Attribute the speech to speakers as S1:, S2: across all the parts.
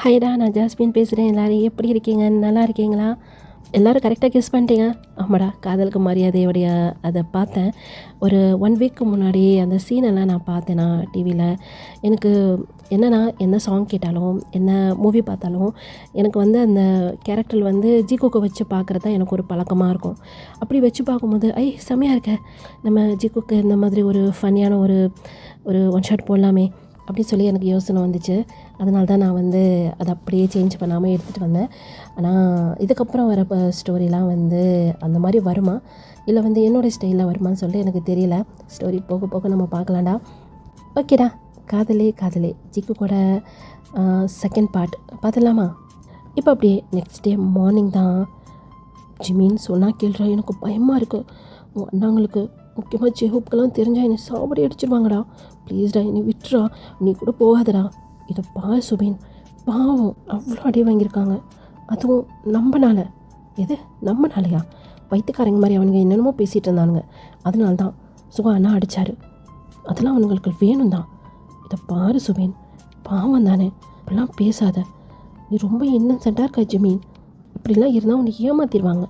S1: ஹைடா, நான் ஜாஸ்மின் பேசுகிறேன். எல்லோரும் எப்படி இருக்கீங்க? நல்லா இருக்கீங்களா? எல்லோரும் கரெக்டாக கெஸ் பண்ணிட்டீங்க. ஆமாடா, காதலுக்கு மரியாதையோடைய அதை பார்த்தேன். ஒரு 1 வீக்கு முன்னாடி அந்த சீனெல்லாம் நான் பார்த்தேன்னா டிவியில். எனக்கு என்னென்னா, என்ன சாங் கேட்டாலும், என்ன மூவி பார்த்தாலும், எனக்கு வந்து அந்த கேரக்டர் வந்து ஜிகுக்கு வச்சு பார்க்குறது தான் எனக்கு ஒரு பழக்கமாக இருக்கும். அப்படி வச்சு பார்க்கும்போது, செம்மையாக இருக்க, நம்ம ஜிகுக்கு இந்த மாதிரி ஒரு ஃபன்னியான ஒரு ஒரு ஒன் ஷாட் போடலாமே அப்படின்னு சொல்லி எனக்கு யோசனை வந்துச்சு. அதனால தான் நான் வந்து அதை அப்படியே சேஞ்ச் பண்ணாமல் எடுத்துகிட்டு வந்தேன். ஆனால் இதுக்கப்புறம் வர ஸ்டோரிலாம் வந்து அந்த மாதிரி வருமா, இல்லை வந்து என்னோடய ஸ்டைலில் வருமானு சொல்லி எனக்கு தெரியல. ஸ்டோரி போக போக நம்ம பார்க்கலாம்டா. ஓகேடா, காதலே காதலே ஜிக்கு கூட செகண்ட் பார்ட் பார்த்துடலாமா? இப்போ அப்படியே நெக்ஸ்ட் டே மார்னிங் தான் ஜிமின்னு சொன்னால் கேள்றா. எனக்கு பயமாக இருக்குது. உங்கள் அண்ணாங்களுக்கு முக்கியமாக ஜெஹூப்கெல்லாம் தெரிஞ்சால் என்னை சாவடி அடிச்சிருவாங்கடா. ப்ளீஸ்டா, என்னை விட்டுறா, நீ கூட போகாதடா. இதை பாரு சுபின், பாவம் அவ்வளோ அடி வாங்கியிருக்காங்க, அதுவும் நம்பனால. எது நம்பனாலையா? வயிற்றுக்காரங்க மாதிரி அவனுங்க என்னென்னமோ பேசிகிட்டு இருந்தானுங்க. அதனால தான் சுபா அண்ணா அடித்தார். அதெல்லாம் அவனுங்களுக்கு வேணும் தான். இதை பாரு சுபின், பாவம் தானே, இப்படிலாம் பேசாத. நீ ரொம்ப இன்னசென்ட்டாக இருக்க ஜிமீன். இப்படிலாம் இருந்தால் உன்னை ஏமாற்றிடுவாங்க.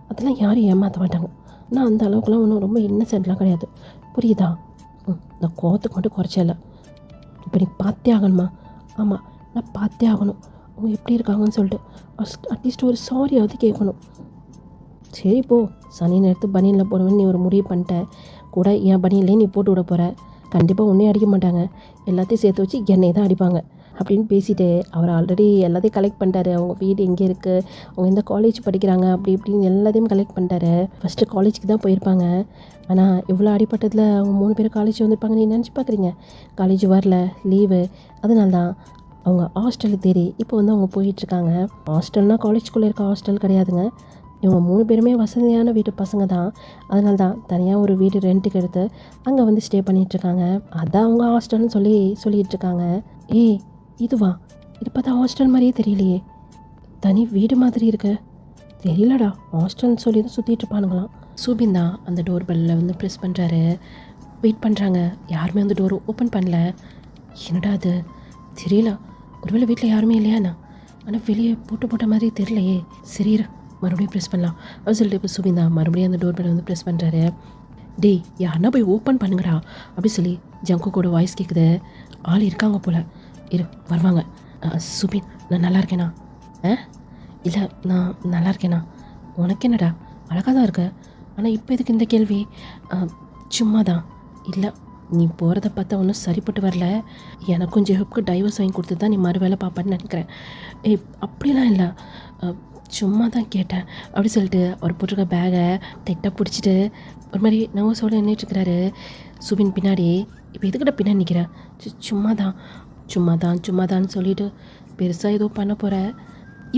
S1: அதெல்லாம் யாரும் ஏமாற்ற மாட்டாங்க. நான் அந்த அளவுக்குலாம் ஒன்றும் ரொம்ப இன்னசென்ட்லாம் கிடையாது, புரியுதா? இந்த கோவத்துக்கு மட்டும் குறைச்சல. இப்போ நீ பார்த்தே ஆகணுமா? ஆமாம், நான் பார்த்தே ஆகணும். அவங்க எப்படி இருக்காங்கன்னு சொல்லிட்டு அட்லீஸ்ட் ஒரு சாரியாவது கேட்கணும். சரி போ, சனி நேரத்து பனியனில் போடுவேன்னு நீ ஒரு முடிவு பண்ணிட்ட. கூட என் பனியிலே நீ போட்டு விட போகிற. கண்டிப்பாக ஒன்றே அடிக்க மாட்டாங்க, எல்லாத்தையும் சேர்த்து வச்சு என்னை தான் அடிப்பாங்க அப்படின்னு பேசிட்டு அவர் ஆல்ரெடி எல்லாத்தையும் கலெக்ட் பண்ணிட்டாரு. அவங்க வீடு எங்கே இருக்குது, அவங்க எந்த காலேஜ் படிக்கிறாங்க, அப்படி இப்படின்னு எல்லாத்தையும் கலெக்ட் பண்ணிட்டாரு. ஃபஸ்ட்டு காலேஜுக்கு தான் போயிருப்பாங்க. ஆனால் இவ்வளோ அடிப்பட்டதில் அவங்க 3 பேர் காலேஜ் வந்திருப்பாங்க. நீ நினச்சி பார்க்குறீங்க? காலேஜ் வரல, லீவு. அதனால தான் அவங்க ஹாஸ்டலுக்கு தேடி இப்போ வந்து அவங்க போயிட்டுருக்காங்க. ஹாஸ்டல்னால் காலேஜ்குள்ளே இருக்க ஹாஸ்டல் கிடையாதுங்க. இவங்க 3 பேருமே வசதியான வீட்டு பசங்க தான். அதனால தான் தனியாக ஒரு வீடு ரெண்ட்டுக்கு எடுத்து அங்கே வந்து ஸ்டே பண்ணிகிட்ருக்காங்க. அதான் அவங்க ஹாஸ்டல்னு சொல்லிகிட்ருக்காங்க. இதுவா? இது பார்த்தா ஹாஸ்டல் மாதிரியே தெரியலையே, தனி வீடு மாதிரி இருக்கு. தெரியலடா, ஹாஸ்டல்னு சொல்லி தான் சுற்றிட்டு இருப்பானுங்களாம். சூபின் தான் அந்த டோர் பெல்லில் வந்து ப்ரெஸ் பண்ணுறாரு. வெயிட் பண்ணுறாங்க, யாருமே அந்த டோர் ஓப்பன் பண்ணல. என்னடா அது தெரியல, ஒருவேளை வீட்டில் யாருமே இல்லையாண்ணா? ஆனால் வெளியே போட்ட மாதிரி தெரியலையே. சரி, மறுபடியும் ப்ரெஸ் பண்ணலாம் அப்படின்னு சொல்லிட்டு இப்போ சூபின் தான் மறுபடியும் அந்த டோர் பெல்லை வந்து ப்ரெஸ் பண்ணுறாரு. டேய், யாருன்னா போய் ஓப்பன் பண்ணுங்கடா அப்படி சொல்லி ஜங்கு கூட வாய்ஸ் கேட்குது. ஆள் இருக்காங்க போல், வருவாங்க. சுபின், நான் நல்லா இருக்கேனா? இல்லை, நான் நல்லா இருக்கேனா? உனக்கு என்னடா, அழகாக தான் இருக்க. ஆனால் இப்போ எதுக்கு இந்த கேள்வி? சும்மா தான். இல்லை, நீ போகிறத பார்த்தா ஒன்றும் சரிப்பட்டு வரல. எனக்கும் ஜெஹூப்க்கு டைவர்ஸ் வாங்கி கொடுத்து தான் நீ மறு வேலை பார்ப்பான்னு நினைக்கிறேன். அப்படிலாம் இல்லை, சும்மா தான் கேட்டேன் அப்படி சொல்லிட்டு அவர் போட்டிருக்க பேகை டைட்டாக பிடிச்சிட்டு ஒரு மாதிரி நர்வஸோடு நின்றுட்டுருக்கிறாரு. சுபின் பின்னாடி. இப்போ எதுக்கிட்ட பின்னாடி நிற்கிறேன்? சும்மாதான்னு சொல்லிட்டு பெருசாக ஏதோ பண்ண போகிற.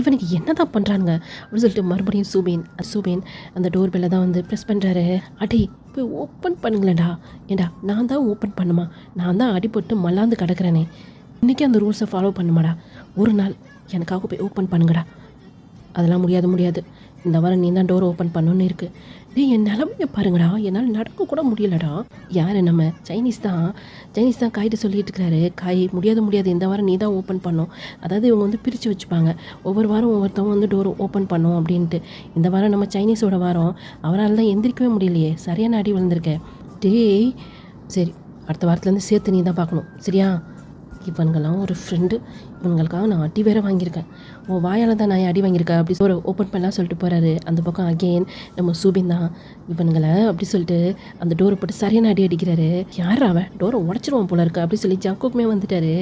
S1: இவனுக்கு என்ன தான் பண்ணுறானுங்க அப்படின்னு சொல்லிட்டு மறுபடியும் சூபின் அந்த டோர் பெல்லை தான் வந்து ப்ரெஸ் பண்ணுறாரு. அடி போய் ஓப்பன் பண்ணுங்களேன்டா. ஏண்டா, நான் தான் ஓப்பன் பண்ணுமா? நான் தான் அடிபட்டு மல்லாந்து கிடக்கிறேனே. இன்றைக்கி அந்த ரூல்ஸை ஃபாலோ பண்ணுமாடா. ஒரு நாள் எனக்காக போய் ஓப்பன் பண்ணுங்கடா. அதெல்லாம் முடியாது. இந்த வாரம் நீ தான் டோர் ஓப்பன் பண்ணணுன்னு இருக்குது. என் நிலமையை பாருங்கடா, என்னால் நடக்க கூட முடியலடா. யார்? நம்ம சைனீஸ் தான் காய்ட்டு சொல்லிட்டு இருக்கிறாரு. காய் முடியாது, இந்த வாரம் நீ தான் ஓப்பன் பண்ணோம். அதாவது இவங்க வந்து பிரித்து வச்சுப்பாங்க, ஒவ்வொரு வாரம் ஒவ்வொருத்தவங்க வந்து டோர் ஓப்பன் பண்ணோம் அப்படின்ட்டு. இந்த வாரம் நம்ம சைனீஸோட வாரம், அவரால் தான் எந்திரிக்கவே முடியலையே, சரியான அடி விழுந்திருக்கேன். டேய், சரி, அடுத்த வாரத்துலேருந்து சேர்த்து நீ தான் பார்க்கணும், சரியா? இவனுங்கெல்லாம் ஒரு ஃப்ரெண்டு, இவனுங்களுக்காக நான் அடி வேறு வாங்கியிருக்கேன். உன் வாயால் தான் நான் அடி வாங்கியிருக்கேன் அப்படி ஒரு ஓப்பன் பண்ணலாம் சொல்லிட்டு போகிறாரு. அந்த பக்கம் அகெயின் நம்ம சூபின் தான் இவனுங்களை அப்படி சொல்லிட்டு அந்த டோரை போட்டு சரியான அடி அடிக்கிறாரு. யார் அவன்? டோரை உடச்சிருவான் போல இருக்கு அப்படி சொல்லி ஜங்குக்குமே வந்துட்டாரு.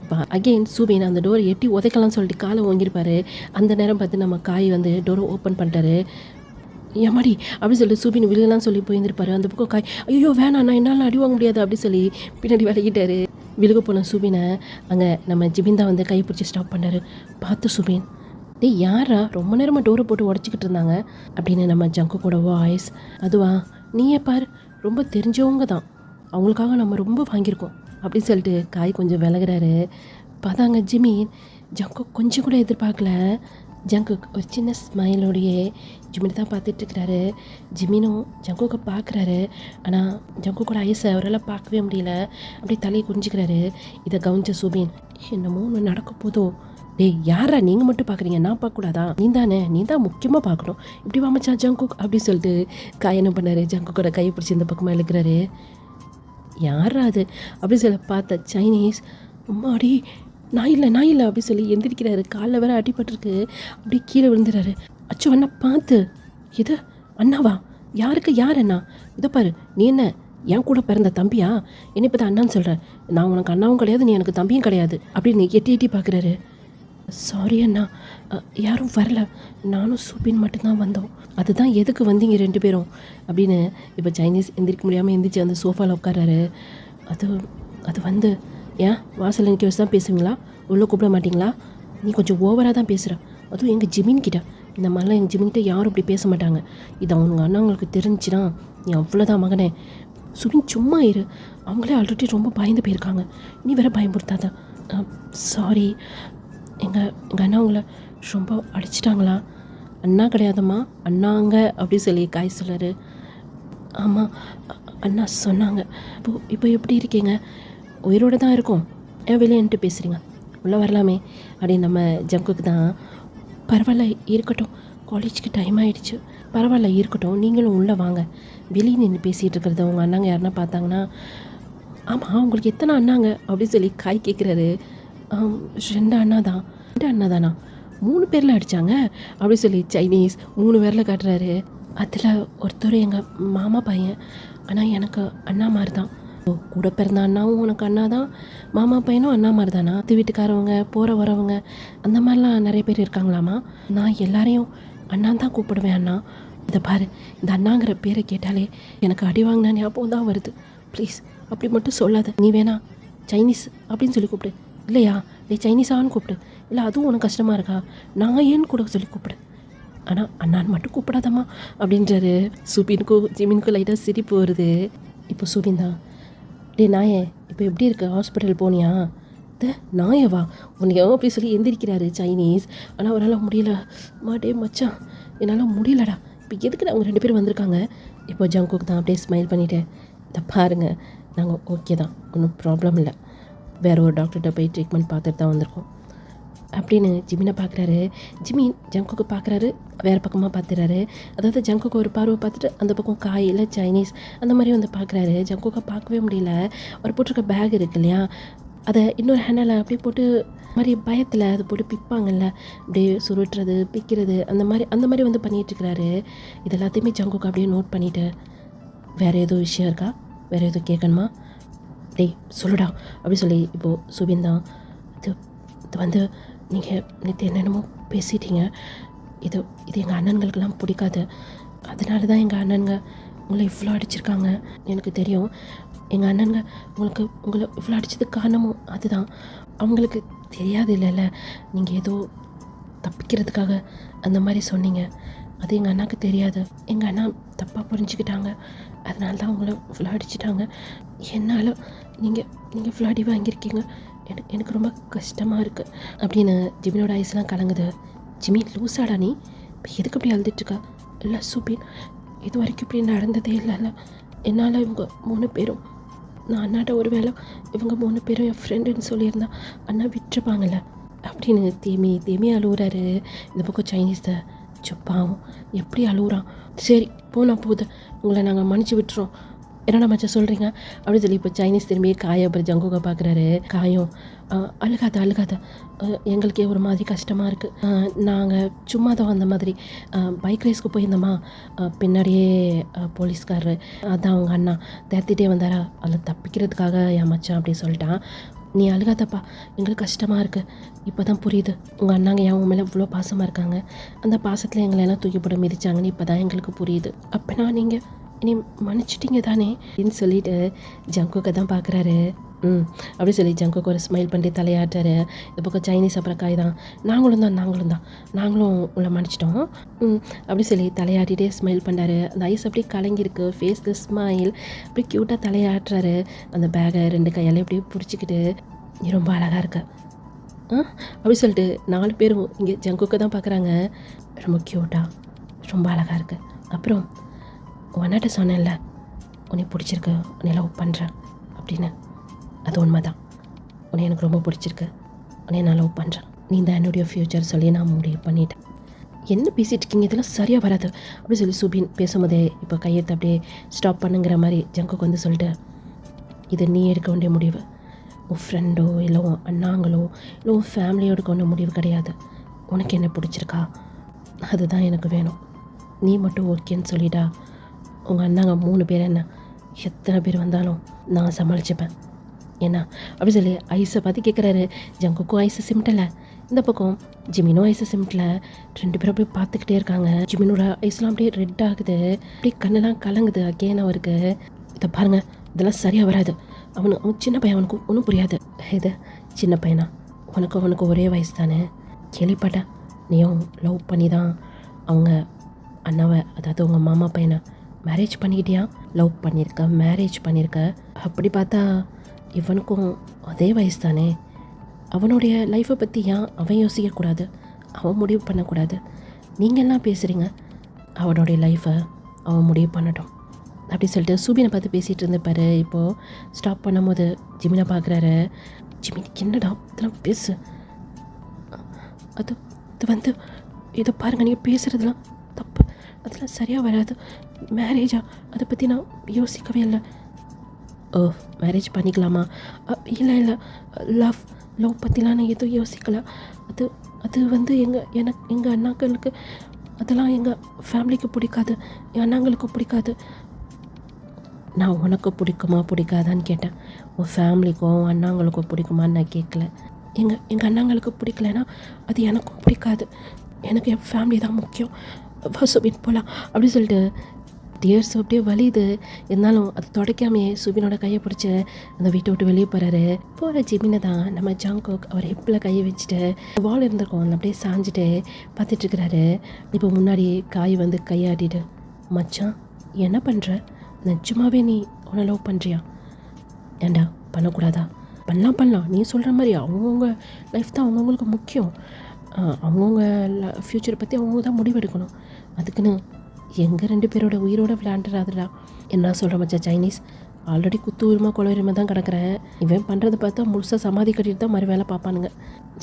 S1: இப்போ அகெயின் சூபின் அந்த டோரை எட்டி உதைக்கலாம்னு சொல்லிட்டு காலை வாங்கியிருப்பாரு. அந்த நேரம் பார்த்து நம்ம காய் வந்து டோரை ஓப்பன் பண்ணிட்டாரு. ஏமாடி அப்படி சொல்லிட்டு சூபின் விழுகலாம் சொல்லி போயிருந்திருப்பாரு. அந்த பக்கம் காய், ஐயோ வேணாம், நான் என்னால் அடி வாங்க முடியாது அப்படி சொல்லி பின்னாடி விலகிட்டாரு. விழுக போன சுபினை அங்கே நம்ம ஜிபின் தான் வந்து கை பிடிச்சி ஸ்டாப் பண்ணார். பார்த்து சுபின், டேய் யாரா ரொம்ப நேரமாக டோரை போட்டு உடச்சிக்கிட்டு இருந்தாங்க அப்படின்னு நம்ம ஜங்கு கூட வாய்ஸ். அதுவா, நீயே பார், ரொம்ப தெரிஞ்சவங்க தான், அவங்களுக்காக நம்ம ரொம்ப வாங்கியிருக்கோம் அப்படின்னு சொல்லிட்டு காய் கொஞ்சம் விலகிறாரு. பார்த்தாங்க ஜிமின் ஜங்கு கொஞ்சம் கூட எதிர்பார்க்கல. ஜங்கு ஒரு சின்ன ஸ்மைலோடையே ஜிமினை தான் பார்த்துட்ருக்கிறாரு. ஜிமினும் ஜங்குக்கு பார்க்குறாரு. ஆனால் ஜங்கு கூட ஐஸை அவரால் பார்க்கவே முடியல. அப்படியே தலையை குறிஞ்சிக்கிறாரு. இதை கவனிச்ச சுபின், என்னமோ ஒன்று நடக்க போதும். டேய் யாரா நீங்கள் மட்டும் பார்க்குறீங்க, நான் பார்க்கக்கூடாதா? நீ தான் முக்கியமாக பார்க்கணும். இப்படி வாமச்சா ஜங்குக் அப்படின்னு சொல்லிட்டு காய் என்ன பண்ணாரு, ஜங்குக்கோட கையை பிடிச்சி இந்த பக்கமாக இழுக்கிறாரு. யாரா அது அப்படின்னு சொல்லி பார்த்த சைனீஸ், அம்மாடி நான் இல்லை அப்படின்னு சொல்லி எந்திரிக்கிறாரு. காலில் வேற அடிபட்டிருக்கு, அப்படியே கீழே விழுந்துறாரு. அச்சோ அண்ணா பார்த்து. இது அண்ணாவா? யார் அண்ணா? இதை பாரு, நீ என்ன என் கூட பிறந்த தம்பியா? என்னை இப்போ தான் அண்ணான்னு சொல்கிறேன். நான் உனக்கு அண்ணாவும் கிடையாது, நீ எனக்கு தம்பியும் கிடையாது அப்படின்னு எட்டி பார்க்குறாரு. சாரி அண்ணா, யாரும் வரல, நானும் சூப்பின் மட்டும்தான் வந்தோம். அதுதான் எதுக்கு வந்தீங்க 2 பேரும் அப்படின்னு இப்போ சைனீஸ் எந்திரிக்க முடியாமல் எந்திரிச்சு அந்த சோஃபாவில் உட்காராரு. அது வந்து ஏன் வாசலில் நிற்க வச்சு தான் பேசுவீங்களா? உள்ளே கூப்பிட மாட்டிங்களா? நீ கொஞ்சம் ஓவராக தான் பேசுகிற. அதுவும் எங்கள் ஜிமின் கிட்ட. இந்த மாதிரிலாம் எங்கள் ஜிமின்கிட்ட யாரும் இப்படி பேச மாட்டாங்க. இது அவங்க அண்ணாங்களுக்கு தெரிஞ்சுன்னா நீ அவ்வளோதான் மகனே. சுபின் சும்மா இரு, அவங்களே ஆல்ரெடி ரொம்ப பயந்து போயிருக்காங்க, நீ வேற பயமுறுத்தாத. சாரி, எங்கள் அண்ணா உங்களை ரொம்ப அடிச்சிட்டாங்களா? அண்ணா கிடையாதம்மா, அண்ணாங்க அப்படின்னு சொல்லி காய் சொல்லாரு. ஆமாம் அண்ணா சொன்னாங்க. இப்போ எப்படி இருக்கீங்க? உயிரோடு தான் இருக்கோம். ஏன் வெளியே நின்று பேசுகிறீங்க? உள்ளே வரலாமே அப்படின்னு நம்ம ஜங்குக்கு தான். பரவாயில்ல இருக்கட்டும், காலேஜுக்கு டைம் ஆகிடுச்சு. பரவாயில்ல இருக்கட்டும், நீங்களும் உள்ளே வாங்க. வெளியே நின்று பேசிகிட்டு இருக்கிறத உங்கள் அண்ணாங்க யாருன்னா பார்த்தாங்கன்னா. ஆமாம் உங்களுக்கு எத்தனை அண்ணாங்க அப்படின்னு சொல்லி காய் கேட்குறாரு. 2 அண்ணா தான். 2 அண்ணா தானா? 3 பேரில் அடித்தாங்க அப்படின்னு சொல்லி சைனீஸ் 3 பேரில் காட்டுறாரு. அதில் ஒருத்தர் எங்கள் மாமா பையன், ஆனால் எனக்கு அண்ணா மாதிரி தான். கூட பிறந்த அண்ணாவும் உனக்கு அண்ணா தான், மாமா பையனும் அண்ணா மாதிரி தானா? அது வீட்டுக்காரவங்க போகிற வரவங்க அந்த மாதிரிலாம் நிறைய பேர் இருக்காங்களாமா? நான் எல்லாரையும் அண்ணா தான் கூப்பிடுவேன். அண்ணா இதை பாரு, இந்த அண்ணாங்கிற பேரை கேட்டாலே எனக்கு அடி வாங்கினா ஞாபகம் தான் வருது. ப்ளீஸ் அப்படி மட்டும் சொல்லாத. நீ வேணா சைனீஸ் அப்படின்னு சொல்லி கூப்பிடு. இல்லையா நீ சைனீஸான்னு கூப்பிடு. இல்லை அதுவும் உனக்கு கஷ்டமாக இருக்கா? நான் ஏன்னு கூட சொல்லி கூப்பிடு. ஆனால் அண்ணான்னு மட்டும் கூப்பிடாதம்மா அப்படின்றாரு. சுபினுக்கும் ஜிமினுக்கும் லைட்டாக சிரிப்பு வருது. இப்போ சுபின் தான், டே நாயே இப்போ எப்படி இருக்கு, ஹாஸ்பிட்டல் போனியா? நாயவா உன்னையோ அப்படி சொல்லி எந்திரிக்கிறாரு சைனீஸ். ஆனால் அவரால் முடியல. டே மச்சான் என்னால் முடியலடா. இப்போ எதுக்கு அவங்க 2 பேரும் வந்திருக்காங்க? இப்போ ஜங்குக்கு தான் அப்படியே ஸ்மைல் பண்ணிவிட்டு, இதை பாருங்கள் நாங்கள் ஓகே தான், ஒன்றும் ப்ராப்ளம் இல்லை, வேறு ஒரு டாக்டர்கிட்ட போய் ட்ரீட்மெண்ட் பார்த்துட்டு தான் வந்திருக்கோம் அப்படின்னு ஜிமினை பார்க்குறாரு. ஜிமின் ஜங்குக்கு பார்க்குறாரு, வேறு பக்கமாக பார்த்துறாரு. அதாவது ஜங்குக்கு ஒரு பார்வை பார்த்துட்டு அந்த பக்கம் காயில் சைனீஸ் அந்த மாதிரி வந்து பார்க்குறாரு. ஜங்குக்கை பார்க்கவே முடியல. அவர் போட்டிருக்க பேக் இருக்கு இல்லையா, அதை இன்னொரு ஹேண்டில் அப்படியே போட்டு மாதிரி பயத்தில் அதை போட்டு பிப்பாங்கல்ல, அப்படியே சுருட்டுறது பிக்கிறது அந்த மாதிரி வந்து பண்ணிகிட்ருக்கிறாரு. இது எல்லாத்தையுமே ஜங்குக்கு அப்படியே நோட் பண்ணிவிட்டு, வேறு ஏதோ விஷயம் இருக்கா, வேறு ஏதோ கேட்கணுமா? டேய் சொல்லுடா அப்படி சொல்லி இப்போது சுபின் தான், இது வந்து நீங்கள் நேற்று என்னென்னமோ பேசிட்டீங்க, இது எங்கள் அண்ணன்களுக்கெல்லாம் பிடிக்காது, அதனால தான் எங்கள் அண்ணனுங்க உங்களை இவ்வளோ அடிச்சிருக்காங்க. எனக்கு தெரியும் எங்கள் அண்ணனுங்க உங்களை இவ்வளோ அடித்ததுக்கு காரணமும் அதுதான். அவங்களுக்கு தெரியாது இல்லைல்ல, நீங்கள் ஏதோ தப்பிக்கிறதுக்காக அந்த மாதிரி சொன்னீங்க. அது எங்கள் அண்ணாவுக்கு தெரியாது. எங்கள் அண்ணா தப்பாக புரிஞ்சுக்கிட்டாங்க, அதனால தான் அவங்கள இவ்வளோ அடிச்சிட்டாங்க. என்னால் நீங்கள் இவ்வளோ அடி வாங்கியிருக்கீங்க, எனக்கு ரொம்ப கஷ்டமாக இருக்குது அப்படின்னு ஜிமினோட ஐஸ்லாம் கலங்குது. ஜிமி லூஸாடா நீ, இப்போ எதுக்கு அப்படி அழுதுட்டுருக்கா? இல்லை சுபின், இது வரைக்கும் இப்படி நடந்ததே இல்லைல்ல. என்னால் இவங்க 3 பேரும், நான் அண்ணாட்ட ஒரு வேளை இவங்க 3 பேரும் என் ஃப்ரெண்டுன்னு சொல்லியிருந்தா அண்ணா விட்டுருப்பாங்கல்ல அப்படின்னு தேமி அழுகுறாரு. இந்த பக்கம் சைனீஸ் தான் சுப்பாவும் எப்படி அழுகுறான். சரி போகுது, உங்களை நாங்கள் மன்னிச்சு விட்டுறோம், என்னடா மச்சா சொல்கிறீங்க அப்படின்னு சொல்லி இப்போ சைனீஸ் திரும்பி காயை அப்புறம் ஜங்குக்கை பார்க்குறாரு. காயும் அழுகாத, எங்களுக்கே ஒரு மாதிரி கஷ்டமாக இருக்குது. நாங்கள் சும்மா தான் வந்த மாதிரி பைக் ரேஸ்க்கு போயிருந்தோமா, பின்னாடியே போலீஸ்காரரு அதான் அவங்க அண்ணா தேர்த்திட்டே வந்தாரா, அதில் தப்பிக்கிறதுக்காக என் மச்சான் அப்படி சொல்லிட்டான். நீ அழுகாதப்பா, எங்களுக்கு கஷ்டமாக இருக்குது, இப்போ தான் புரியுது உங்கள் அண்ணாங்க என் மேலே இவ்வளோ பாசமாக இருக்காங்க, அந்த பாசத்தில் எங்களை எல்லாம் தூக்கி போட மிதிச்சாங்கன்னு இப்போ தான் எங்களுக்கு புரியுது. அப்போனா நீங்கள் இனி மன்னிச்சிட்டிங்க தானே அப்படின்னு சொல்லிட்டு ஜங்குக்கை தான் பார்க்குறாரு. அப்படி சொல்லி ஜங்குக்கு ஒரு ஸ்மைல் பண்ணி தலையாட்டுறாரு. இந்த பக்கம் சைனீஸ் அப்புறம் காய் தான், நாங்களும் உங்களை மன்னிச்சிட்டோம் அப்படி சொல்லி தலையாட்டிகிட்டே ஸ்மைல் பண்ணாரு. அந்த ஐஸ் அப்படியே கலங்கியிருக்கு, ஃபேஸில் ஸ்மைல், அப்படி க்யூட்டாக தலையாட்டுறாரு. அந்த பேகை 2 கையால் அப்படியே பிடிச்சிக்கிட்டு, நீ ரொம்ப அழகாக இருக்க அப்படி சொல்லிட்டு 4 பேரும் இங்கே ஜங்குக்கை தான் பார்க்குறாங்க. ரொம்ப க்யூட்டாக ரொம்ப அழகாக இருக்கு. அப்புறம் உன்னாட்ட சொன்னேன்ல, உன்னை பிடிச்சிருக்கு, உன்னை லவ் பண்ணுறேன் அப்படின்னு, அது உண்மை தான். உன்னை எனக்கு ரொம்ப பிடிச்சிருக்கு, உன்னை நான் லவ் பண்ணுறேன். நீ தான் என்னுடைய ஃப்யூச்சர் சொல்லி நான் முடிவு பண்ணிட்டேன். என்ன பேசிகிட்டு இருக்கீங்க, இதெல்லாம் சரியாக வராது அப்படி சொல்லி சுபின் பேசும்போதே இப்போ கையெழுத்து அப்படியே ஸ்டாப் பண்ணுங்கிற மாதிரி ஜங்குக்கு வந்து சொல்லிட்டு, இது நீ எடுக்க வேண்டிய முடிவு. உன் ஃப்ரெண்டோ இல்லை உன் அண்ணாங்களோ இல்லை உன் ஃபேமிலியோ எடுக்க வேண்டிய முடிவு கிடையாது. உனக்கு என்ன பிடிச்சிருக்கா அதுதான் எனக்கு வேணும். நீ மட்டும் ஓகேன்னு சொல்லிட்டா உங்கள் அண்ணாங்க 3 பேர் என்ன எத்தனை பேர் வந்தாலும் நான் சமாளிச்சுப்பேன். ஏன்னா அப்படி சொல்லி ஐஸை பார்த்து கேட்குறாரு. ஜங்குக்கும் ஐஸை சிமிட்டலை, இந்த பக்கம் ஜிமினும் ஐஸை சிமிட்டல. 2 பேரும் அப்படியே பார்த்துக்கிட்டே இருக்காங்க. ஜிமினோட ஐஸ்லாம் அப்படியே ரெட் ஆகுது, அப்படியே கண்ணெல்லாம் கலங்குது. அகேன் அவருக்கு இதை பாருங்கள், இதெல்லாம் சரியாக வராது. அவன் சின்ன பையன், அவனுக்கு ஒன்றும் புரியாது. இது சின்ன பையனா, அவனுக்கு ஒரே வயசு தானே. கேள்விப்பட்டேன் நீயும் லவ் பண்ணி தான் அவங்க அண்ணாவை, அதாவது உங்கள் மாமா பையனை மேரேஜ் பண்ணிக்கிட்டியா? லவ் பண்ணியிருக்க, மேரேஜ் பண்ணியிருக்க. அப்படி பார்த்தா இவனுக்கும் அதே வயசு தானே. அவனுடைய லைஃப்பை பற்றி ஏன் அவன் யோசிக்கக்கூடாது, அவன் முடிவு பண்ணக்கூடாது? நீங்கள் எல்லாம் பேசுகிறீங்க, அவனுடைய லைஃப்பை அவன் முடிவு பண்ணட்டும் அப்படி சொல்லிட்டு சூபினை பார்த்து பேசிகிட்டு இருந்தப்பாரு. இப்போது ஸ்டாப் பண்ணும்போது ஜிமினை பார்க்குறாரு. ஜிமின் என்னடா இதெல்லாம் பேசு, அது வந்து இதை பாருங்கள், நீங்கள் பேசுகிறதுலாம் தப்பு, அதெல்லாம் சரியாக வராது. மேரேஜா, அதை பற்றி நான் யோசிக்கவே இல்லை. ஓ, மேரேஜ் பண்ணிக்கலாமா? இல்லை லவ் பற்றிலாம் நான் எதுவும் யோசிக்கலை. அது வந்து எங்கள் அண்ணாக்களுக்கு அதெல்லாம் எங்கள் ஃபேமிலிக்கு பிடிக்காது, என் அண்ணாங்களுக்கு பிடிக்காது. நான் உனக்கு பிடிக்குமா பிடிக்காதான்னு கேட்டேன். உன் ஃபேமிலிக்கும் அண்ணாங்களுக்கும் பிடிக்குமான்னு நான் கேட்கல. எங்கள் அண்ணாங்களுக்கு பிடிக்கலன்னா அது எனக்கும் பிடிக்காது. எனக்கு என் ஃபேமிலி தான் முக்கியம். சுபின் போகலாம் அப்படி சொல்லிட்டு டியர்ஸ் அப்படியே வலியுது. இருந்தாலும் அது துடைக்காமையே சுபினோட கையை பிடிச்சி அந்த வீட்டை விட்டு வெளியே போகிறாரு. போகிற ஜிமினை தான் நம்ம ஜாங்கோக் அவர் ஹிப்பில் கையை வச்சுட்டு வால் இருந்திருக்கோம், அந்த அப்படியே சாஞ்சிட்டு பார்த்துட்ருக்கிறாரு. இப்போ முன்னாடி காய் வந்து கையாட்டிட்டு, மச்சான் என்ன பண்ணுற, நிஜமாவே நீ உன்னை லவ் பண்ணுறியா? ஏண்டா பண்ணக்கூடாதா? பண்ணலாம், நீ சொல்கிற மாதிரி அவங்கவுங்க லைஃப் தான் அவங்கவுங்களுக்கு முக்கியம். அவங்கவுங்க ஃப்யூச்சரை பற்றி அவங்க தான் முடிவெடுக்கணும். அதுக்குன்னு எங்கள் 2 பேரோட உயிரோட விளையாண்டுறாதுடா. என்ன சொல்கிற மச்சான், சைனீஸ் ஆல்ரெடி குத்து உரிமை கொலை உரிமை தான் கிடக்கிறேன். இவன் பண்ணுறதை பார்த்தா முழுசாக சமாதி கட்டிட்டு தான் மறு வேலை பார்ப்பானுங்க.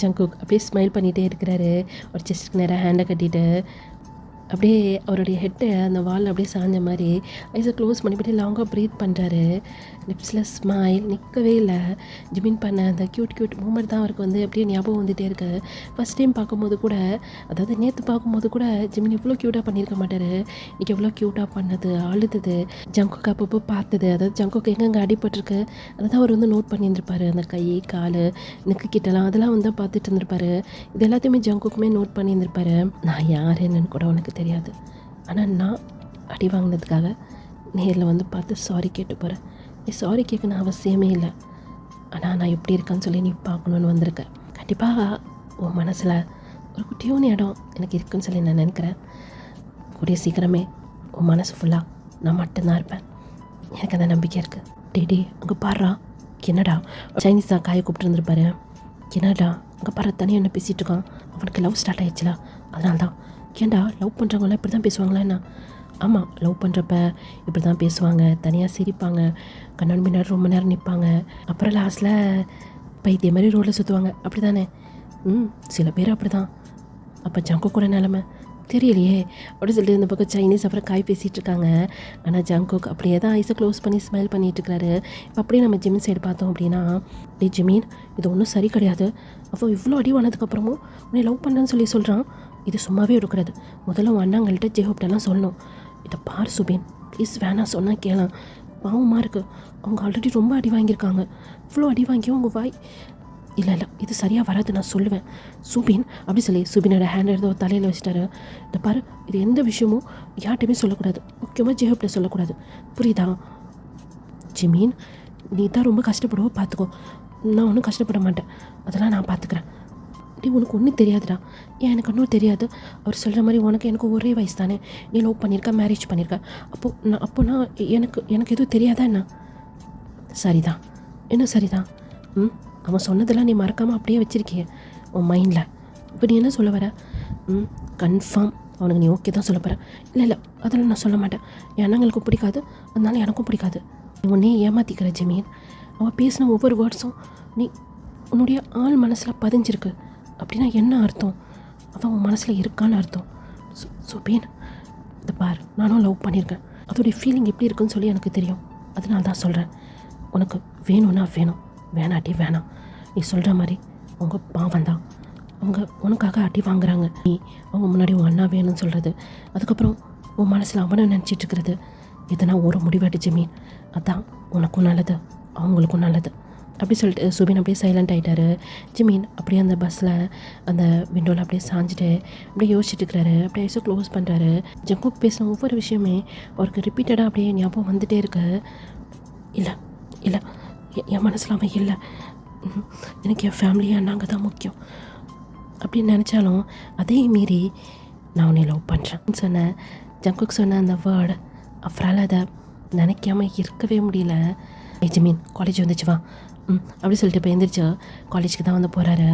S1: ஜங்குக் அப்படியே ஸ்மைல் பண்ணிகிட்டே இருக்கிறாரு. ஒரு செஸ்ட்டுக்கு நேராக ஹேண்டை கட்டிட்டு அப்படியே அவருடைய ஹெட்டை அந்த வால் அப்படியே சாஞ்ச மாதிரி ஐஸை க்ளோஸ் பண்ணிவிட்டு லாங்காக ப்ரீத் பண்ணுறாரு. லிப்ஸில் ஸ்மைல் நிற்கவே இல்லை. ஜிமின் பண்ண அந்த க்யூட் மூமெண்ட் தான் அவருக்கு வந்து அப்படியே ஞாபகம் வந்துகிட்டே இருக்கு. ஃபஸ்ட் டைம் பார்க்கும்போது கூட, அதாவது நேற்று பார்க்கும்போது கூட ஜிமின் இவ்வளோ க்யூட்டாக பண்ணியிருக்க மாட்டார். இன்றைக்கி எவ்வளோ க்யூட்டாக பண்ணது, அழுதுது, ஜங்குக்கு அப்பப்போ பார்த்தது, அதாவது ஜங்குக்கு எங்கெங்கே அடிபட்டிருக்கு அதை தான் அவர் வந்து நோட் பண்ணியிருந்திருப்பார். அந்த கை கால் நெக்கு கிட்டலாம் அதெல்லாம் வந்து பார்த்துட்டு இருந்திருப்பார். இது எல்லாத்தையுமே ஜங்குக்குமே நோட் பண்ணியிருந்திருப்பார். நான் யார் என்னன்னு கூட உனக்கு தெரியாது, ஆனால் நான் அடி வாங்கினதுக்காக நேரில் வந்து பார்த்து சாரி கேட்டு போகிறேன். நீ சாரி கேட்கணும் அவசியமே இல்லை, ஆனால் நான் எப்படி இருக்கேன்னு சொல்லி நீ பார்க்கணுன்னு வந்திருக்கேன். கண்டிப்பாக உன் மனசில் ஒரு குட்டியோன்னு இடம் எனக்கு இருக்குன்னு சொல்லி நான் நினைக்கிறேன். கூடிய சீக்கிரமே உன் மனசு ஃபுல்லாக நான் மட்டும்தான் இருப்பேன், எனக்கு அந்த நம்பிக்கை இருக்குது. டே அங்கே பாடுறா, என்னடா சைனீஸ் தான் காயை கூப்பிட்டு இருந்திருப்பாரு. என்னடா அங்கே பாரு, தனியாக என்ன பேசிகிட்டு இருக்கான், அவனுக்கு லவ் ஸ்டார்ட் ஆகிடுச்சுல, அதனால தான். ஏன்டா லவ் பண்ணுறவங்களாம் இப்படி தான் பேசுவாங்களா என்ன? ஆமாம், லவ் பண்ணுறப்ப இப்படி தான் பேசுவாங்க, தனியாக சிரிப்பாங்க, கண்ணாடி முன்னாடி ரொம்ப நேரம் நிற்பாங்க, அப்புறம் லாஸ்ட்டில் பைத்திய மாதிரி ரோடில் சுற்றுவாங்க, அப்படி தானே? சில பேர் அப்படி தான். அப்போ ஜங்கு கூட நிலமை தெரியலையே அப்படி சொல்லிட்டு இந்த பக்கம் சைனீஸ் அப்புறம் காய் பேசிகிட்டு இருக்காங்க. ஆனால் ஜங்குக் அப்படியே தான் ஐஸை க்ளோஸ் பண்ணி ஸ்மைல் பண்ணிகிட்டு இருக்கிறாரு. இப்போ அப்படியே நம்ம ஜிமின் சைடு பார்த்தோம் அப்படின்னா, டே ஜிமின், இது ஒன்றும் சரி கிடையாது. அப்போ இவ்வளோ அடி வானதுக்கப்புறமும் உன்னை லவ் பண்ணுறேன்னு சொல்கிறான். இது சும்மாவே எடுக்கிறது. முதல்ல உன் அண்ணாங்கள்கிட்ட ஜேஹோப்டெல்லாம் சொல்லணும். இதை பார் சுபின், ப்ளீஸ் வேணாம், சொன்னால் கேளாம், பாவமாக இருக்குது. அவங்க ஆல்ரெடி ரொம்ப அடி வாங்கியிருக்காங்க. இவ்வளோ அடி வாங்கியும் அவங்க வாய் இல்லை இது சரியாக வராது, நான் சொல்லுவேன் சுபின் அப்படி சொல்லி சுபினோட ஹேண்ட் எடுத்து ஒரு தலையில் வச்சுட்டாரு. இதை பாரு, இது எந்த விஷயமும் யார்கிட்டையுமே சொல்லக்கூடாது, முக்கியமாக ஜேஹோப்ட சொல்லக்கூடாது, புரியுதா? ஜிமீன், நீ தான் ரொம்ப கஷ்டப்படுவோ, பார்த்துக்கோ. நான் ஒன்றும் கஷ்டப்பட மாட்டேன், அதெல்லாம் நான் பார்த்துக்கிறேன். நீ உனக்கு ஒன்றும் தெரியாதுடா. ஏன் எனக்கு ஒன்றும் தெரியாது. அவர் சொல்கிற மாதிரி உனக்கு எனக்கு ஒரே வயசு தானே. நீ லவ் பண்ணியிருக்க, மேரேஜ் பண்ணியிருக்க. அப்போனா எனக்கு எதுவும் தெரியாதா என்ன? சரிதான், என்ன சரிதான்? அவன் சொன்னதெல்லாம் நீ மறக்காமல் அப்படியே வச்சுருக்கிய உன் மைண்டில். இப்போ நீ என்ன சொல்ல வர? கன்ஃபார்ம் அவனுக்கு நீ ஓகே தான் சொல்ல போகிற? இல்லை அதெல்லாம் நான் சொல்ல மாட்டேன். என் அண்ணங்களுக்கு பிடிக்காது, அதனால எனக்கும் பிடிக்காது. நீ உன்னே ஏமாற்றிக்கிற ஜிமீன். அவன் பேசின ஒவ்வொரு வேர்ட்ஸும் நீ உன்னுடைய ஆள் மனசில் பதிஞ்சிருக்கு. அப்படின்னா என்ன அர்த்தம்? அவன் உன் மனசில் இருக்கான்னு அர்த்தம். சுபீன், இந்த பார், நானும் லவ் பண்ணியிருக்கேன். அதோடைய ஃபீலிங் எப்படி இருக்குன்னு சொல்லி எனக்கு தெரியும். அதனால தான் சொல்கிறேன், உனக்கு வேணும்னா வேணும், வேணாட்டி வேணாம். நீ சொல்கிற மாதிரி அவங்க பாவம் தான், அவங்க உனக்காக அடி வாங்குறாங்க. நீ அவங்க முன்னாடி உன் அண்ணா வேணும்னு சொல்கிறது, அதுக்கப்புறம் உன் மனசில் அவனை நினச்சிட்டு இருக்கிறது, எதனா ஒரு முடிவெடு ஜமீன். அதான் உனக்கும் நல்லது, அவங்களுக்கும் நல்லது. அப்படி சொல்லிட்டு சுபின் அப்படியே சைலண்ட் ஆகிட்டாரு. ஜிமீன் அப்படியே அந்த பஸ்ஸில் அந்த விண்டோவில் அப்படியே சாஞ்சிட்டு அப்படியே யோசிச்சுட்டு இருக்கிறாரு. அப்படியே ஐஸை க்ளோஸ் பண்ணுறாரு. ஜங்குக்கு பேசின ஒவ்வொரு விஷயமே அவருக்கு ரிப்பீட்டடாக அப்படியே ஞாபகம் வந்துகிட்டே இருக்கு. இல்லை இல்லை, என் மனசில் அவன் இல்லை, எனக்கு என் ஃபேமிலி அண்ணாங்க தான் முக்கியம் அப்படின்னு நினச்சாலும் அதே மீறி நான் உன்னை லவ் பண்ணுறேன் சொன்னேன். ஜங்குக்கு சொன்ன அந்த வேர்டு அவரால் அதை நினைக்காம இருக்கவே முடியல. ஜிமீன், காலேஜ் வந்துச்சு வா அப்படி சொல்லிட்டு இப்போ எழுந்திரிச்சு காலேஜுக்கு தான் வந்து போகிறாரு.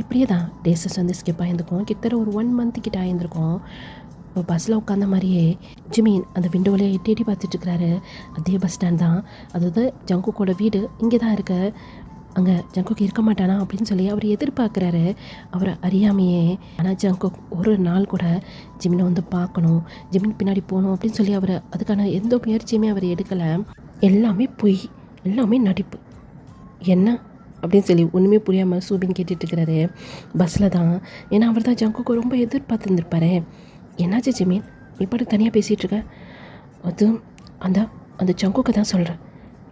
S1: இப்படியே தான் டேஸஸ் வந்து ஸ்கிப் ஆகியிருந்துக்கும். கிட்டத்தட்ட ஒரு 1 month கிட்ட ஆகியிருந்திருக்கும். இப்போ பஸ்ஸில் உட்காந்த மாதிரியே ஜிமீன் அந்த விண்டோவிலே எட்டி எட்டி பார்த்துட்ருக்கிறாரு. அதே பஸ் ஸ்டாண்ட் தான், அதாவது ஜங்குக்கோட வீடு இங்கே தான் இருக்கு. அங்கே ஜங்குக்கு இருக்க மாட்டானா அப்படின்னு சொல்லி அவர் எதிர்பார்க்குறாரு, அவரை அறியாமையே. ஆனால் ஜங்குக் ஒரு நாள் கூட ஜிமினை வந்து பார்க்கணும், ஜிமின் பின்னாடி போகணும் அப்படின்னு சொல்லி அவர் அதுக்கான எந்த முயற்சியுமே அவர் எடுக்கலை. எல்லாமே பொய், எல்லாமே நடிப்பு. என்ன அப்படின்னு சொல்லி ஒன்றுமே புரியாமல் சூபின் கேட்டுட்ருக்கிறாரு பஸ்ஸில் தான். ஏன்னா அவர் தான் ஜங்குக்கு ரொம்ப எதிர்பார்த்துருந்துருப்பாரு. என்னாச்சு ஜிமீன், நீ பாட்டு தனியாக பேசிகிட்ருக்க? அது அந்த அந்த ஜங்குக்கு தான் சொல்கிறேன்,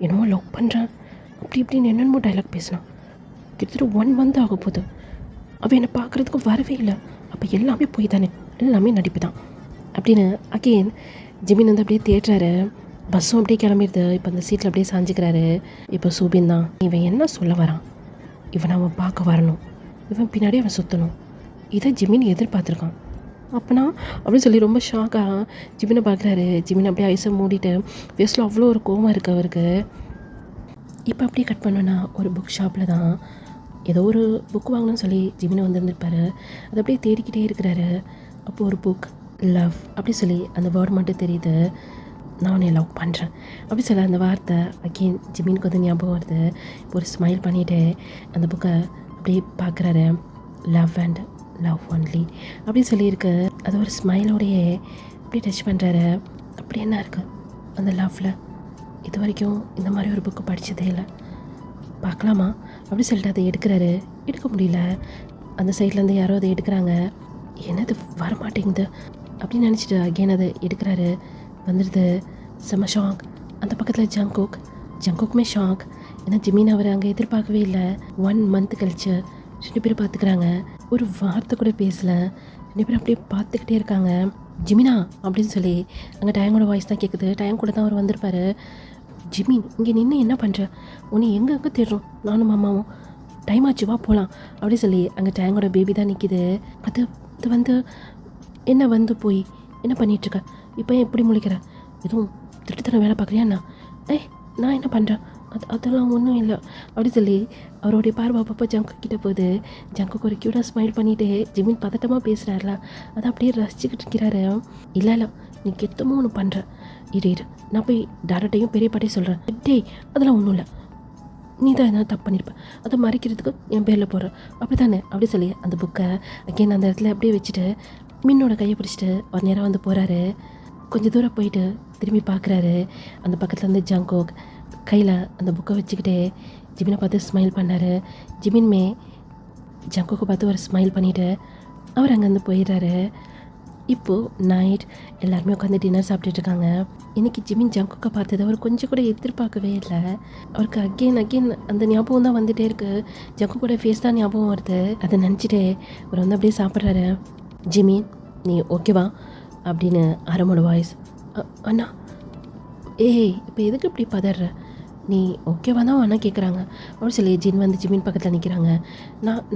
S1: என்னமோ லவ் பண்ணுறேன் அப்படி இப்படின்னு என்னென்னமோ டைலாக் பேசினான். கிட்டத்தட்ட 1 month ஆக போகுது, அவள் என்னை பார்க்குறதுக்கு வரவே இல்லை. அப்போ எல்லாமே போய் தானே, எல்லாமே நடிப்பு தான் அப்படின்னு அகெயின் ஜிமின் வந்து அப்படியே தேடுறாரு. பஸ்ஸும் அப்படியே கிளம்பிடுது. இப்போ அந்த சீட்டில் அப்படியே சாஞ்சிக்கிறாரு. இப்போ சூபின் தான், இவன் என்ன சொல்ல வரான், இவனை அவன் பார்க்க வரணும், இவன் பின்னாடி அவன் சுற்றணும், இதை ஜிமின் எதிர்பார்த்துருக்கான் அப்போனா அப்படின்னு சொல்லி ரொம்ப ஷாக்காக ஜிமினை பார்க்குறாரு. ஜிமின் அப்படியே ஐஸை மூடிட்டு ஃபேஸில் அவ்வளோ ஒரு கோவம் இருக்குது அவருக்கு. இப்போ அப்படியே கட் பண்ணோன்னா ஒரு புக் ஷாப்பில் தான் ஏதோ ஒரு புக் வாங்கணும்னு சொல்லி ஜிமினை வந்துருந்துருப்பாரு. அதை அப்படியே தேடிக்கிட்டே இருக்கிறாரு. அப்போது ஒரு புக் லவ் அப்படி சொல்லி அந்த வேர்டு மட்டும் தெரியுது. நான் உன்னை லவ் பண்ணுறேன் அப்படி சொல்ல அந்த வார்த்தை அகெயின் ஜிமினுக்கு வந்து ஞாபகம் வருது. இப்போ ஒரு ஸ்மைல் பண்ணிவிட்டு அந்த புக்கை அப்படியே பார்க்குறாரு. லவ் அண்ட் லவ் ஒன்லி அப்படின்னு சொல்லியிருக்கு. அது ஒரு ஸ்மைலோடையே அப்படியே டச் பண்ணுறாரு. அப்படி என்ன இருக்குது அந்த லவ்வில்? இது வரைக்கும் இந்த மாதிரி ஒரு புக்கு படித்ததே இல்லை, பார்க்கலாமா அப்படி சொல்லிட்டு அதை எடுக்கிறாரு. எடுக்க முடியல. அந்த சைட்லேருந்து யாரோ அதை எடுக்கிறாங்க. என்னது வரமாட்டேங்குது அப்படின்னு நினச்சிட்டு அகெயின் அதை எடுக்கிறாரு. வந்துடுது. செம்ம ஷாக். அந்த பக்கத்தில் ஜங்குக்குமே ஷாக். ஏன்னா ஜிமின் அவர் அங்கே எதிர்பார்க்கவே இல்லை. 1 month கழிச்சு 2 பேரும் பார்த்துக்கிறாங்க. ஒரு வார்த்தை கூட பேசலை. 2 பேரும் அப்படியே பார்த்துக்கிட்டே இருக்காங்க. ஜிமினா அப்படின்னு சொல்லி அங்கே டயங்கோட வாய்ஸ் தான் கேட்குது. டயம் கூட தான் அவர் வந்திருப்பார். ஜிமின், இங்கே நின்று என்ன பண்ணுற, உன்னை எங்கே தேடுறோம் நானும் மாமாவும், டைம் ஆச்சு வா போகலாம் அப்படி சொல்லி அங்கே டயங்கோட பேபி தான் நிற்கிது. அது வந்து என்ன வந்து போய் என்ன பண்ணிகிட்ருக்க, இப்போ எப்படி முழிக்கிற, எதுவும் திருட்டுத்தனம் வேலை பார்க்குறியாண்ணா? நான் என்ன பண்ணுறேன், அதெல்லாம் ஒன்றும் இல்லை அப்படி சொல்லி அவருடைய பார்வை அப்பப்போ ஜங்கு கிட்ட போகுது. ஜங்குக்கு ஒரு க்யூட்டாக ஸ்மைல் பண்ணிவிட்டு ஜிமின் பதட்டமாக பேசுகிறாருல, அதை அப்படியே ரசிச்சுக்கிட்டு இருக்கிறாரு. இல்லை நீ கெத்தமாக ஒன்று பண்ணுற, இரு நான் போய் டேரக்டையும் பெரிய பாட்டையும் சொல்கிறேன். அதெல்லாம் ஒன்றும் இல்லை, நீ தான் எதாவது தப்பு பண்ணியிருப்பேன், அதை மறைக்கிறதுக்கு என் பேரில் போடுறேன் அப்படி தானே அப்படி சொல்லி அந்த புக்கை அகெயின் அந்த இடத்துல அப்படியே வச்சுட்டு மின்னோட கையை பிடிச்சிட்டு அவர் நேராக வந்து போகிறாரு. கொஞ்சம் தூரம் போயிட்டு திரும்பி பார்க்குறாரு. அந்த பக்கத்தில் வந்து ஜங்குக் கையில் அந்த புக்கை வச்சுக்கிட்டே ஜிமினை பார்த்து ஸ்மைல் பண்ணார். ஜிமின்மே ஜங்குக்கை பார்த்து ஒரு ஸ்மைல் பண்ணிவிட்டு அவர் அங்கேருந்து போயிடுறாரு. இப்போது நைட் எல்லாருமே உட்காந்து டின்னர் சாப்பிட்டுட்ருக்காங்க. இன்றைக்கி ஜிமின் ஜங்குக்கை பார்த்தது அவர் கொஞ்சம் கூட எதிர்பார்க்கவே இல்லை. அவருக்கு அகெயின் அந்த ஞாபகம் தான் வந்துகிட்டே இருக்குது. ஜங்குக்கோட ஃபேஸ் தான் ஞாபகம் வருது. அதை நினச்சிட்டு அவர் வந்து அப்படியே சாப்பிட்றாரு. ஜிமின், நீ ஓகேவா அப்படின்னு அரமோட வாய்ஸ். அண்ணா, இப்போ எதுக்கு இப்படி பதற, நீ ஓகேவா தான் அண்ணா கேட்குறாங்க அப்படின்னு சொல்லி ஜின் வந்து ஜிமின் பக்கத்தில் நிற்கிறாங்க.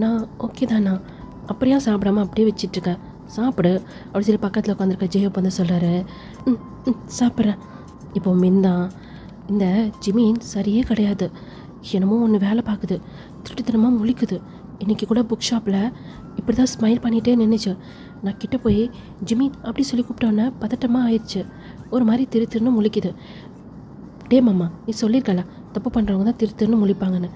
S1: நான் ஓகே தாண்ணா, அப்படியா சாப்பிடாம அப்படியே வச்சிட்ருக்க, சாப்பிடு அப்படி சொல்லி பக்கத்தில் உட்காந்துருக்க ஜெயப் வந்து சொல்கிறாரு. சாப்பிட்றேன். இப்போ மின் தான், இந்த ஜிமின் சரியே கிடையாது, என்னமோ ஒன்று வேலை பார்க்குது, திருட்டுத்தனமாக முழிக்குது. இன்றைக்கி கூட புக் ஷாப்பில் இப்படி தான் ஸ்மைல் பண்ணிகிட்டே நின்றுச்சு. நான் கிட்டே போய் ஜிமின் அப்படி சொல்லி கூப்பிட்டோன்னே பதட்டமாக ஆயிடுச்சு, ஒரு மாதிரி திருன்னு முழிக்குது. டே மாமா, நீ சொல்லியிருக்கல தப்பு பண்ணுறவங்க தான் திருன்னு முழிப்பாங்கன்னு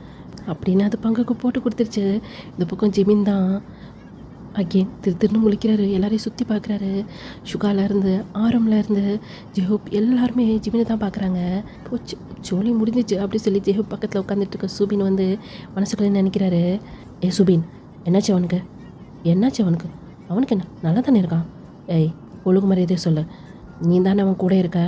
S1: அப்படின்னு அது பங்குக்கு போட்டு கொடுத்துருச்சு. இந்த பக்கம் ஜிமின் தான் அகெயின் திருன்னு முழிக்கிறாரு. எல்லாரையும் சுற்றி பார்க்குறாரு. சுகாலேருந்து ஆரம்லேருந்து ஜெஹூப் எல்லாருமே ஜிமினை தான் பார்க்குறாங்க. போச்சு, ஜோலி முடிஞ்சிச்சு அப்படி சொல்லி ஜெஹூப் பக்கத்தில் உட்காந்துட்டு இருக்க சுபின் வந்து மனசுக்குள்ளே நினைக்கிறாரு, ஏ சுபின், என்னாச்சு அவனுக்கு? என்னாச்சு அவனுக்கு? அவனுக்கு என்ன, நல்லா தானே இருக்கான்? ஏய், ஒழுங்கு மரியாதையே சொல்லு. நீ தானே அவன் கூட இருக்க.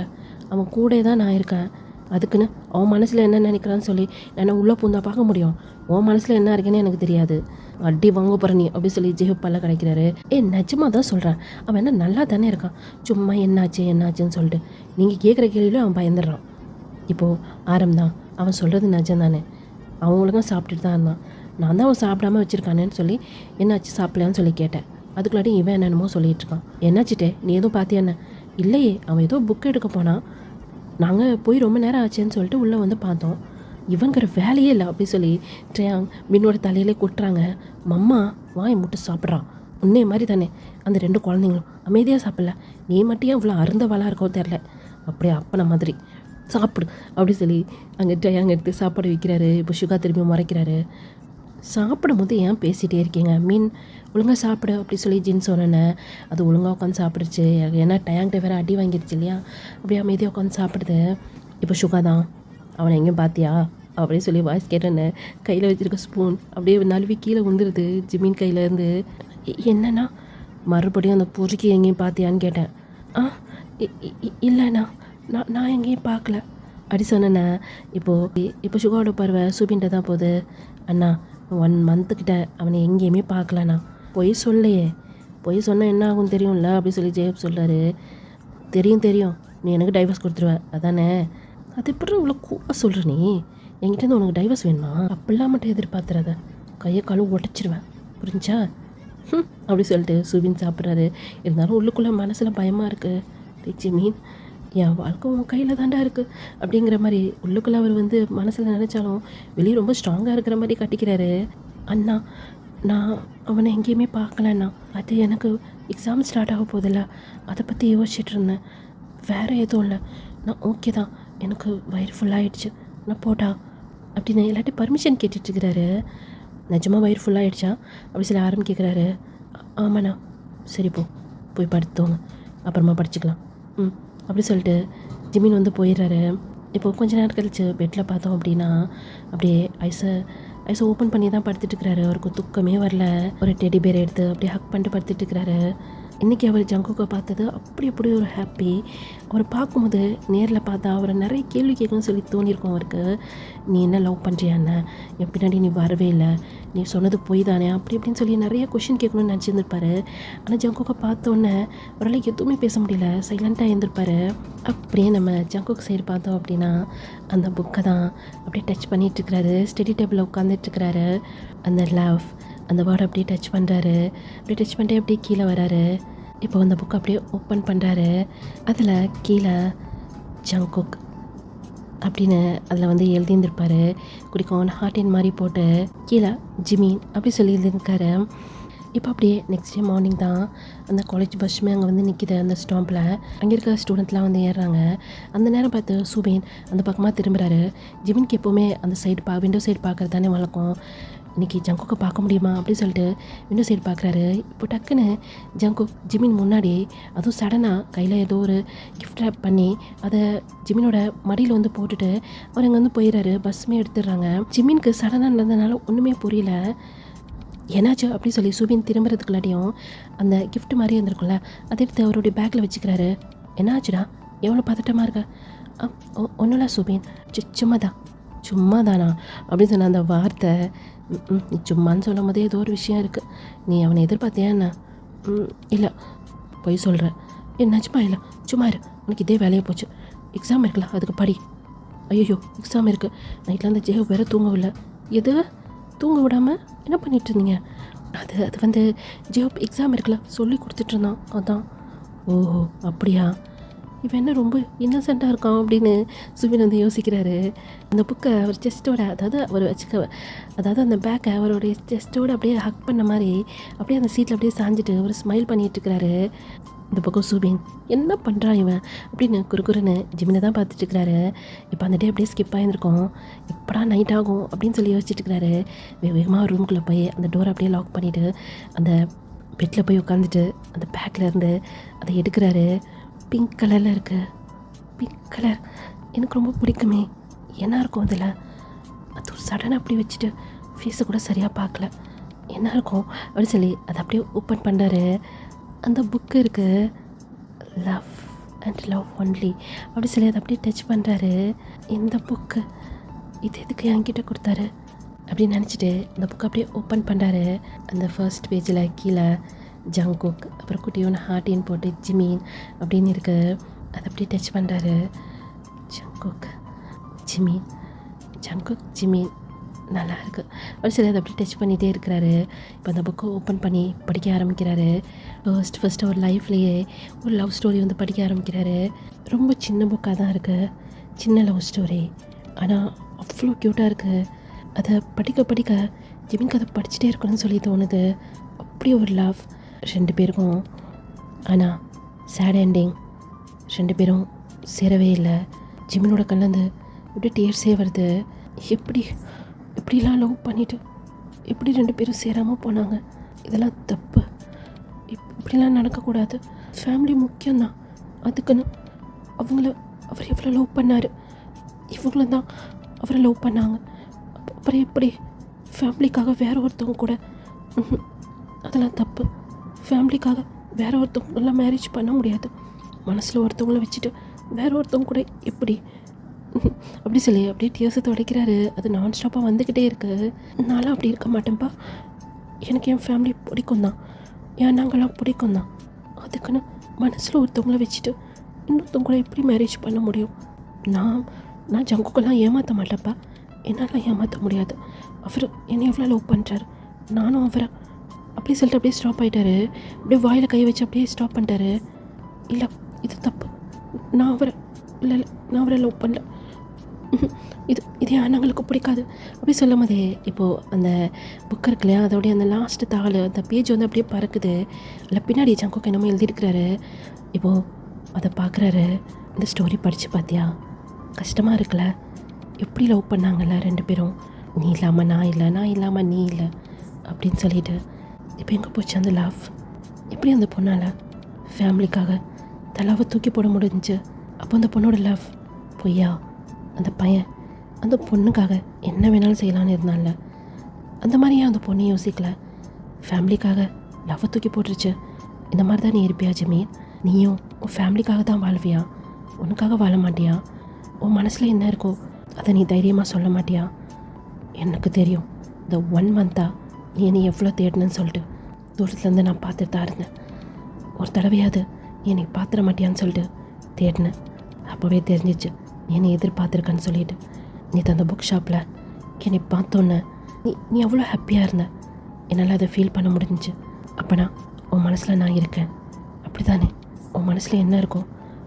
S1: அவன் கூட தான் நான் இருக்கேன். அதுக்குன்னு அவன் மனசில் என்ன நினைக்கிறான்னு சொல்லி நான் உள்ளே பூந்தா பார்க்க முடியும்? உன் மனசில் என்ன இருக்குன்னு எனக்கு தெரியாது. அடி வாங்க போகிற நீ அப்படி சொல்லி ஜெஹூப் பல்ல கிடைக்கிறாரு. நிஜமாக தான் சொல்கிறேன், அவன் என்ன நல்லா தானே இருக்கான். சும்மா என்னாச்சுன்னு சொல்லிட்டு நீங்கள் கேட்குற கேள்வியிலும் அவன் பயந்துடுறான். இப்போது ஆரம் தான், அவன் சொல்கிறது நிஜம் தானே. அவன் ஒழுங்காக சாப்பிட்டுட்டு தான் இருந்தான். நான் தான் அவன் சாப்பிடாம வச்சுருக்கானேன்னு சொல்லி என்னாச்சு சாப்பிடலான்னு சொல்லி கேட்டேன். அதுக்குள்ளாடி இவன் என்னென்னமோ சொல்லிகிட்டு இருக்கான். என்னாச்சுட்டே, நீ எதுவும் பார்த்தியா என்ன? இல்லையே, அவன் ஏதோ புக் எடுக்க போனான். நாங்கள் போய் ரொம்ப நேரம் ஆச்சுன்னு சொல்லிட்டு உள்ளே வந்து பார்த்தோம். இவங்கிற வேலையே இல்லை அப்படி சொல்லி ட்ரையாங் மின்னோட தலையிலே கொட்டுறாங்க. மம்மா வாயை முட்டு சாப்பிட்றான். உன்னே மாதிரி தானே அந்த 2 குழந்தைங்களும் அமைதியாக சாப்பிடல. நீ மட்டும் இவ்வளோ அருந்தவாளாக இருக்கோ தெரில. அப்படியே அப்பனை மாதிரி சாப்பிடு அப்படி சொல்லி அங்கே ட்ரையாங் எடுத்து சாப்பாடு வைக்கிறாரு. இப்போ சுகா திரும்பி மறைக்கிறாரு. சாப்பிடும் போது ஏன் பேசிகிட்டே இருக்கீங்க? மீன் ஒழுங்காக சாப்பிடு அப்படி சொல்லி ஜின் சொன்னேன். அது ஒழுங்காக உட்காந்து சாப்பிடுச்சு. ஏன்னா டயாங்கிட்ட வேறு அடி வாங்கிடுச்சு இல்லையா? அப்படியே அமைதியாக உட்காந்து சாப்பிடுது. இப்போ சுகா தான், அவனை எங்கேயும் பார்த்தியா அப்படியே சொல்லி வாய்ஸ் கேட்டேன்னு கையில் வச்சுருக்க ஸ்பூன் அப்படியே நழுவி கீழே விழுந்துருது ஜிமின் கையிலேருந்து. என்னன்னா மறுபடியும் அந்த பொறுக்கி எங்கேயும் பார்த்தியான்னு கேட்டேன். இல்லைண்ணா, நான் எங்கேயும் பார்க்கல அப்படி சொன்னேண்ணே. இப்போ சுகாவோட பருவ சுபின்ட்ட தான் போகுது. அண்ணா 1 மந்த்துக்கிட்ட அவனை எங்கேயுமே பார்க்கலண்ணா. பொய் சொல்லையே, பொய் சொன்னால் என்ன ஆகும் தெரியும்ல அப்படி சொல்லி ஜெயப் சொல்கிறாரு. தெரியும், நீ எனக்கு டைவர்ஸ் கொடுத்துருவ அதானே? அது எப்படி இவ்வளோ கூப்பாக சொல்கிற நீ? என்கிட்ட உனக்கு டைவர்ஸ் வேணுமா? அப்படிலாம் மட்டும் எதிர்பார்த்துறாத, கையை காலும் உடச்சிருவேன், புரிஞ்சா? அப்படி சொல்லிட்டு சுபின் சாப்பிட்றாரு. இருந்தாலும் உள்ளுக்குள்ளே மனசில் பயமாக இருக்குது. ஜிமீன், என் வாழ்க்கை உன் கையில் தாண்டா இருக்குது அப்படிங்கிற மாதிரி உள்ளுக்குள்ளே அவர் வந்து மனசில் நினச்சாலும் வெளியே ரொம்ப ஸ்ட்ராங்காக இருக்கிற மாதிரி கட்டிக்கிறாரு. அண்ணா, நான் அவனை எங்கேயுமே பார்க்கலண்ணா. அது எனக்கு எக்ஸாம் ஸ்டார்ட் ஆக போதில்ல, அதை பற்றி யோசிச்சுட்டு இருந்தேன். வேறு எதுவும் இல்லை, நான் ஓகே தான். எனக்கு வயிறு ஃபுல்லாகிடுச்சு, நான் போட்டா அப்படின்னு எல்லாட்டையும் பர்மிஷன் கேட்டுட்ருக்கிறாரு. நிஜமாக வயிறு ஃபுல்லாகிடுச்சா அப்படி சில கேட்குறாரு. ஆமாண்ணா. சரி போய் படுத்தோங்க, அப்புறமா படிச்சுக்கலாம் அப்படி சொல்லிட்டு ஜிமின் வந்து போயிடுறாரு. இப்போ கொஞ்ச நேரம் கழிச்சு பெட்டில் பார்த்தோம் அப்படின்னா அப்படியே ஐஸை ஓப்பன் பண்ணி தான் படுத்துட்டுருக்கிறாரு. அவருக்கு தூக்கமே வரல. ஒரு டெடி பேரை எடுத்து அப்படியே ஹக் பண்ணிட்டு படுத்துட்டுருக்கிறாரு. இன்றைக்கி அவர் ஜங்குக்கை பார்த்தது அப்படி ஒரு ஹாப்பி. அவரை பார்க்கும்போது நேரில் பார்த்தா அவரை நிறைய கேள்வி கேட்கணும்னு சொல்லி தோணியிருக்கும் அவருக்கு. நீ என்ன லவ் பண்ணுறியா என்ன? என் பின்னாடி நீ வரவே இல்லை, நீ சொன்னது போய் தானே அப்படி இப்படின்னு சொல்லி நிறைய கொஷின் கேட்கணும்னு நினச்சிருந்துருப்பாரு. ஆனால் ஜங்குக்கை பார்த்தோன்னே அவரால் எதுவுமே பேச முடியல, சைலண்ட்டாக இருந்திருப்பார். அப்படியே நம்ம ஜங்குக் சைடு பார்த்தோம் அப்படின்னா அந்த புக்கை தான் அப்படியே டச் பண்ணிகிட்ருக்கிறாரு. ஸ்டடி டேபிளில் உட்காந்துட்ருக்கிறாரு. அந்த லவ் அந்த வேர்டை அப்படியே டச் பண்ணுறாரு. அப்படியே டச் பண்ணிட்டு அப்படியே கீழே வராரு. இப்போ அந்த புக்கை அப்படியே ஓப்பன் பண்ணுறாரு. அதில் கீழே ஜங்குக் அப்படின்னு அதில் வந்து எழுதியிருந்திருப்பார். குடிக்கும் ஹார்டின் மாதிரி போட்டு கீழே ஜிமின் அப்படி சொல்லி எழுதியிருக்காரு. இப்போ அப்படியே நெக்ஸ்ட் டே மார்னிங் தான் அந்த காலேஜ் பஸ்ஸுமே அங்கே வந்து நிற்கிது அந்த ஸ்டாம்பில். அங்கே இருக்க ஸ்டூடெண்ட்லாம் வந்து ஏறுறாங்க. அந்த நேரம் பார்த்து சுபின் அந்த பக்கமாக திரும்புகிறாரு. ஜிமின்க்கு எப்போவுமே அந்த சைடு விண்டோ சைடு பார்க்குறது தானே வழக்கம். இன்றைக்கி ஜங்குக்கை பார்க்க முடியுமா அப்படின்னு சொல்லிட்டு விண்டோ சைடு பார்க்குறாரு. இப்போ டக்குன்னு ஜங்குக் ஜிமின் முன்னாடி அதுவும் சடனாக கையில் ஏதோ ஒரு கிஃப்ட் ரேப் பண்ணி அதை ஜிமினோட மடியில் வந்து போட்டுட்டு அவர் அங்கே வந்து போயிடுறாரு. பஸ்ஸுமே எடுத்துடுறாங்க. ஜிமினுக்கு சடனாக நடந்ததுனால ஒன்றுமே புரியல. என்னாச்சு அப்படி சொல்லி சுபின் திரும்புறதுக்குள்ளாட்டியும் அந்த கிஃப்ட் மாதிரி இருந்திருக்கும்ல அதை எடுத்து அவருடைய பேக்கில் வச்சுக்கிறாரு. என்னாச்சுடா, எவ்வளோ பதட்டமாக இருக்க? ஒன்றும் சுபின், சும்மா தானா அப்படின்னு சொன்ன அந்த வார்த்தை. நீ சும்மான்னு சொல்லும் போதே ஏதோ ஒரு விஷயம் இருக்குது. நீ அவனை எதிர்பார்த்தியா என்ன? இல்லை, போய் சொல்கிற. நிஜமா இல்லை, சும்மா இரு, உனக்கு இதே வேலையை போச்சு. எக்ஸாம் இருக்குல்ல, அதுக்கு படி. ஐயோ, எக்ஸாம் இருக்குது. நைட்டில் அந்த ஜெயோ வேறு தூங்கவில்லை. எது தூங்க விடாமல் என்ன பண்ணிகிட்டு இருந்தீங்க? அது வந்து ஜியோ எக்ஸாம் இருக்குல்ல, சொல்லி கொடுத்துட்ருந்தான், அதான். ஓஹோ அப்படியா? இவன் என்ன ரொம்ப இன்னசென்ட்டாக இருக்கான் அப்படின்னு சுபின் வந்து யோசிக்கிறாரு. அந்த புக்கை அவர் செஸ்ட்டோட அதாவது அந்த பேக்கை அவருடைய செஸ்ட்டோடு அப்படியே ஹக் பண்ண மாதிரி அப்படியே அந்த சீட்டில் அப்படியே சாஞ்சிட்டு அவர் ஸ்மைல் பண்ணிகிட்ருக்கிறாரு. இந்த பக்கம் சுபின் என்ன பண்ணுறான் இவன் அப்படின்னு குறுக்குறுன்னு ஜிமினை தான் பார்த்துட்ருக்கிறாரு. இப்போ அந்த டே அப்படியே ஸ்கிப் ஆகியிருக்கோம். எப்படா நைட் ஆகும் அப்படின்னு சொல்லி யோசிச்சுட்ருக்கிறாரு. வேகமாக ரூமுக்குள்ளே போய் அந்த டோரை அப்படியே லாக் பண்ணிவிட்டு அந்த பெட்டில் போய் உட்காந்துட்டு அந்த பேக்கில் இருந்து அதை எடுக்கிறாரு. பிங்க் கலரில் இருக்கு. பிங்க் கலர் எனக்கு ரொம்ப பிடிக்குமே, என்ன இருக்கும் அதில்? அது ஒரு சடனாக அப்படி வச்சுட்டு ஃபேஸை கூட சரியாக பார்க்கல, என்ன இருக்கும் அப்படின்னு சொல்லி அதை அப்படியே ஓப்பன் பண்ணுறாரு. அந்த புக்கு இருக்குது, லவ் அண்ட் லவ் ஒன்லி அப்படி சொல்லி அதை அப்படியே டச் பண்ணுறாரு. இந்த புக்கு இது எதுக்கு என்கிட்ட கொடுத்தாரு அப்படின்னு நினச்சிட்டு அந்த புக்கை அப்படியே ஓப்பன் பண்ணுறாரு. அந்த ஃபர்ஸ்ட் பேஜில் கீழே ஜங்குக், அப்புறம் குட்டியோன்னு ஹார்ட்டின்னு போட்டு ஜிமீன் அப்படின்னு இருக்கு. அதை அப்படியே டச் பண்ணுறாரு. ஜங்குக் ஜிமீன், ஜங்குக் ஜிமீன், நல்லா இருக்குது அப்படி சொல்லி அதை அப்படியே டச் பண்ணிகிட்டே இருக்கிறாரு. இப்போ அந்த புக்கை ஓப்பன் பண்ணி படிக்க ஆரம்பிக்கிறாரு. ஃபஸ்ட்டு ஒரு லைஃப்லேயே ஒரு லவ் ஸ்டோரி வந்து படிக்க ஆரம்பிக்கிறாரு. ரொம்ப சின்ன புக்காக தான் இருக்குது, சின்ன லவ் ஸ்டோரி, ஆனால் அவ்வளோ க்யூட்டாக இருக்குது. அதை படிக்க படிக்க ஜிமின்க்கு அதை படிச்சுட்டே இருக்கணும்னு சொல்லி தோணுது. அப்படி ஒரு லவ் 2 பேருக்கும். ஆனால் சேட் எண்டிங், 2 பேரும் சேரவே இல்லை. ஜிமினோட கண்லேருந்து இப்படி டீர்ஸே வருது. எப்படிலாம் லவ் பண்ணிவிட்டு எப்படி 2 பேரும் சேராமல் போனாங்க, இதெல்லாம் தப்பு, இப்படிலாம் நடக்கக்கூடாது. ஃபேமிலி முக்கியம்தான், அதுக்குன்னு அவர் எவ்வளோ லவ் பண்ணார், இவங்களும் தான் அவரை லவ் பண்ணாங்க. அப்புறம் எப்படி ஃபேமிலிக்காக வேற ஒருத்தவங்க கூட, அதெல்லாம் தப்பு. ஃபேமிலிக்காக வேற ஒருத்தவங்களாம் மேரேஜ் பண்ண முடியாது. மனசில் ஒருத்தவங்கள வச்சுட்டு வேற ஒருத்தவங்க கூட எப்படி அப்படி சொல்லி அப்படியே டியர்ஸை துடைக்கிறாரு. அது நான் ஸ்டாப்பாக வந்துக்கிட்டே இருக்கு. நான்லாம் அப்படி இருக்க மாட்டேன்ப்பா, எனக்கு என் ஃபேமிலி பிடிக்கும் தான், என் நாங்களாம் பிடிக்கும் தான், அதுக்குன்னு மனசில் ஒருத்தவங்கள வச்சுட்டு இன்னொருத்தவங்க கூட எப்படி மேரேஜ் பண்ண முடியும்? நான் ஜங்குக்கெல்லாம் ஏமாற்ற மாட்டேன்ப்பா, என்னால் ஏமாற்ற முடியாது. அவர் என்னை எவ்வளோ லவ் பண்ணுறாரு, நானும் அவரை அப்படியே சொல்லிட்டு அப்படியே ஸ்டாப் ஆகிட்டாரு. அப்படியே வாயில் கை வச்சு அப்படியே ஸ்டாப் பண்ணிட்டாரு. இல்லை இது தப்பு, நான் அவரை லவ் பண்ணல, இது ஆனங்களுக்கு பிடிக்காது அப்படி சொல்லும் போதே இப்போது அந்த புக் இருக்கு இல்லையா, அதோடைய அந்த லாஸ்ட்டு தாள், அந்த பேஜ் வந்து அப்படியே பறக்குது. இல்லை பின்னாடி ஜங்குக்கு என்னமோ எழுதியிருக்கிறாரு. இப்போது அதை பார்க்குறாரு. இந்த ஸ்டோரி படித்து பார்த்தியா, கஷ்டமாக இருக்குல்ல, எப்படி லவ் பண்ணாங்கல்ல 2 பேரும், நீ இல்லாமல் நான் இல்லை, நான் இல்லாமல் நீ இல்லை அப்படின்னு சொல்லிட்டு. இப்போ எங்கே போச்சு அந்த லவ்? எப்படி அந்த பொண்ணால் ஃபேமிலிக்காக தலாவை தூக்கி போட முடிஞ்சு? அப்போ அந்த பொண்ணோட லவ் பொய்யா? அந்த பையன் அந்த பொண்ணுக்காக என்ன வேணாலும் செய்யலான்னு இருந்தான்ல, அந்த மாதிரியே அந்த பொண்ணை யோசிக்கல, ஃபேமிலிக்காக லவ்வை தூக்கி போட்டுருச்சு. இந்த மாதிரி தான் நீ இருப்பியா ஜமீன்? நீயும் உன் ஃபேமிலிக்காக தான் வாழ்வியா, உனக்காக வாழ மாட்டியா? உன் மனசில் என்ன இருக்கோ அதை நீ தைரியமாக சொல்ல மாட்டியா? எனக்கு தெரியும், இந்த 1 மந்த்தாக நீ என்னை எவ்வளோ தேடணுன்னு சொல்லிட்டு தூரத்துலேருந்து நான் பார்த்துட்டு தான் இருந்தேன். ஒரு தடவையாவது நீ என்னை பார்த்துட மாட்டியான்னு சொல்லிட்டு தேடினேன். அப்போவே தெரிஞ்சிச்சு நீ என்னை எதிர்பார்த்துருக்கன்னு சொல்லிட்டு. நீ அந்த புக் ஷாப்பில் என்னை பார்த்தோன்னே நீ அவ்வளோ ஹாப்பியாக இருந்த, என்னால் அதை ஃபீல் பண்ண முடிஞ்சிச்சு. அப்போனா உன் மனசில் நான் இருக்கேன், அப்படி தானே? உன் மனசில் என்ன இருக்கோ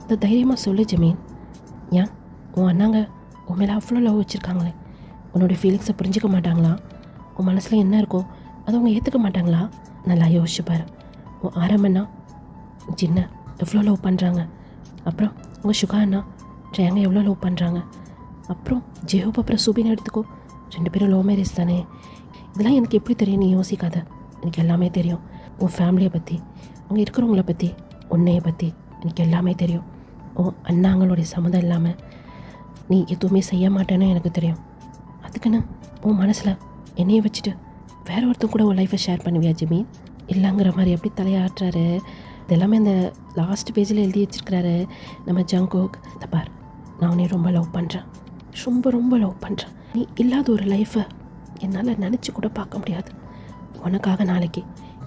S1: அதை தைரியமாக சொல்லு ஜமீன். ஏன் உன் அண்ணாங்க உன் மேலே அவ்வளோ லவ் வச்சுருக்காங்களே, உன்னோட ஃபீலிங்ஸை புரிஞ்சிக்க மாட்டாங்களா? உன் மனசில் என்ன இருக்கோ அதை அவங்க ஏற்றுக்க மாட்டாங்களா? நல்லா யோசிச்சு பாரு. உன் ஆரம்பண்ணா ஜின்ன எவ்வளோ லவ் பண்ணுறாங்க, அப்புறம் உங்கள் சுகா அண்ணா ஜெயங்க எவ்வளோ லவ் பண்ணுறாங்க, அப்புறம் ஜெயோப் அப்புறம் சுபின்னு எடுத்துக்கோ, 2 பேரும் லவ் மேரேஜ் தானே. இதெல்லாம் எனக்கு எப்படி தெரியும்? நீ யோசிக்காத, எனக்கு எல்லாமே தெரியும். உன் ஃபேமிலியை பற்றி, அங்கே இருக்கிறவங்கள பற்றி, உன்னையை பற்றி எனக்கு எல்லாமே தெரியும். உன் அண்ணாங்களுடைய சம்மந்தம் இல்லாமல் நீ எதுவுமே செய்ய மாட்டேன்னு எனக்கு தெரியும். அதுக்குன்னு உன் மனசில் என்னையை வச்சுட்டு வேற ஒருத்தர் கூட உன் லைஃப்பை ஷேர் பண்ணுவியா ஜிமீன்? இல்லைங்கிற மாதிரி அப்படி தலையாட்டுறாரு. இதெல்லாமே இந்த லாஸ்ட் பேஜில் எழுதி வச்சுருக்கிறாரு நம்ம ஜங்குக். இந்த பார், நான் உன்னை ரொம்ப லவ் பண்ணுறேன், ரொம்ப லவ் பண்ணுறேன். நீ இல்லாத ஒரு லைஃப்பை என்னால் நினச்சி கூட பார்க்க முடியாது. உனக்காக நாளைக்கு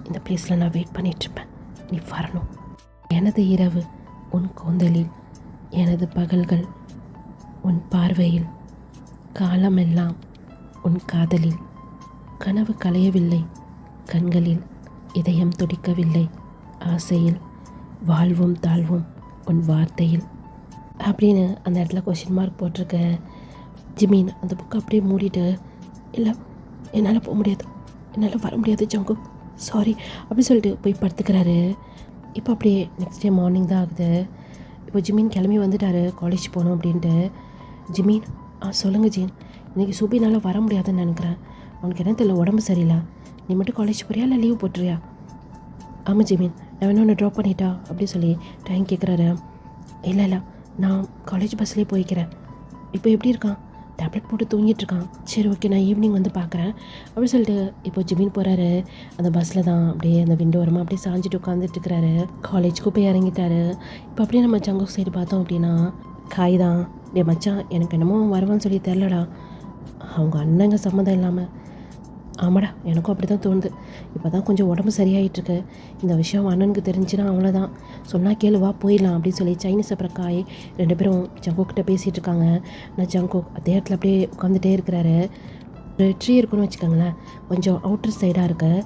S1: இந்த பிளேஸில் நான் வெயிட் பண்ணிகிட்ருப்பேன், நீ வரணும். எனது இரவு உன் கூந்தலில், எனது பகல்கள் உன் பார்வையில், காலமெல்லாம் உன் காதலில், கனவு கலையவில்லை கண்களில், இதயம் துடிக்கவில்லை ஆசையில், வாழ்வும் தாழ்வும் உன் வார்த்தையில் அப்படின்னு அந்த இடத்துல கொஷின் மார்க் போட்டிருக்க. ஜிமீன் அந்த புக்கை அப்படியே மூடிட்டு, இல்லை என்னால் போக முடியாது, என்னால் வர முடியாது ஜங்கு, சாரி அப்படி சொல்லிட்டு போய் படுத்துக்கிறாரு. இப்போ அப்படியே நெக்ஸ்ட் டே மார்னிங் தான் ஆகுது. இப்போ ஜிமீன் கிளம்பி வந்துட்டார் காலேஜ் போகணும் அப்படின்ட்டு. ஜிமீன் சொல்லுங்கள் ஜீன், இன்றைக்கி சுபினால் வர முடியாதுன்னு நினைக்கிறேன். அவனுக்கு என்ன தெரியல, உடம்பு சரியில்லை. நீ மட்டும் காலேஜ் போறியா இல்லை லீவ் போட்டுறியா? ஆமாம் ஜிமின், நான் வேணா ஒன்று ட்ராப் பண்ணிட்டா அப்படி சொல்லி டைம் கேட்குறாரு. இல்லை இல்லை, நான் காலேஜ் பஸ்லேயே போய்க்கிறேன். இப்போ எப்படி இருக்கான்? டேப்லெட் போட்டு தூங்கிட்டு இருக்கான். சரி ஓகே, நான் ஈவினிங் வந்து பார்க்குறேன் அப்படின்னு சொல்லிட்டு இப்போ ஜிமின் போகிறாரு. அந்த பஸ்ஸில் தான் அப்படியே அந்த விண்டோ வரமாக அப்படியே சாஞ்சிட்டு உட்காந்துட்டு இருக்கிறாரு. காலேஜுக்கு போய் இறங்கிட்டாரு. இப்போ அப்படியே நம்ம ஜங்கோக் சைடு பார்த்தோம் அப்படின்னா காய் தான். டே மச்சான், எனக்கு என்னமோ வருவான்னு சொல்லி தெரிலடா. அவங்க அண்ணங்க சம்மந்தம் இல்லாமல். ஆமாடா, எனக்கும் அப்படி தான் தோணுது. இப்போ தான் கொஞ்சம் உடம்பு சரியாயிட்டுருக்கு. இந்த விஷயம் அண்ணனுக்கு தெரிஞ்சுன்னா அவ்வளோதான். சொன்னால் கேளுவா போயிடலாம் அப்படின்னு சொல்லி சைனீஸ் அப்புறம் காய் 2 பேரும் ஜங்கோக்கிட்ட பேசிகிட்டு இருக்காங்க. நான் ஜங்கோக் அதே இடத்துல அப்படியே உட்காந்துட்டே இருக்கிறாரு. ஒரு ட்ரீ இருக்குன்னு வச்சுக்கோங்களேன், கொஞ்சம் அவுட்டர் சைடாக இருக்குது.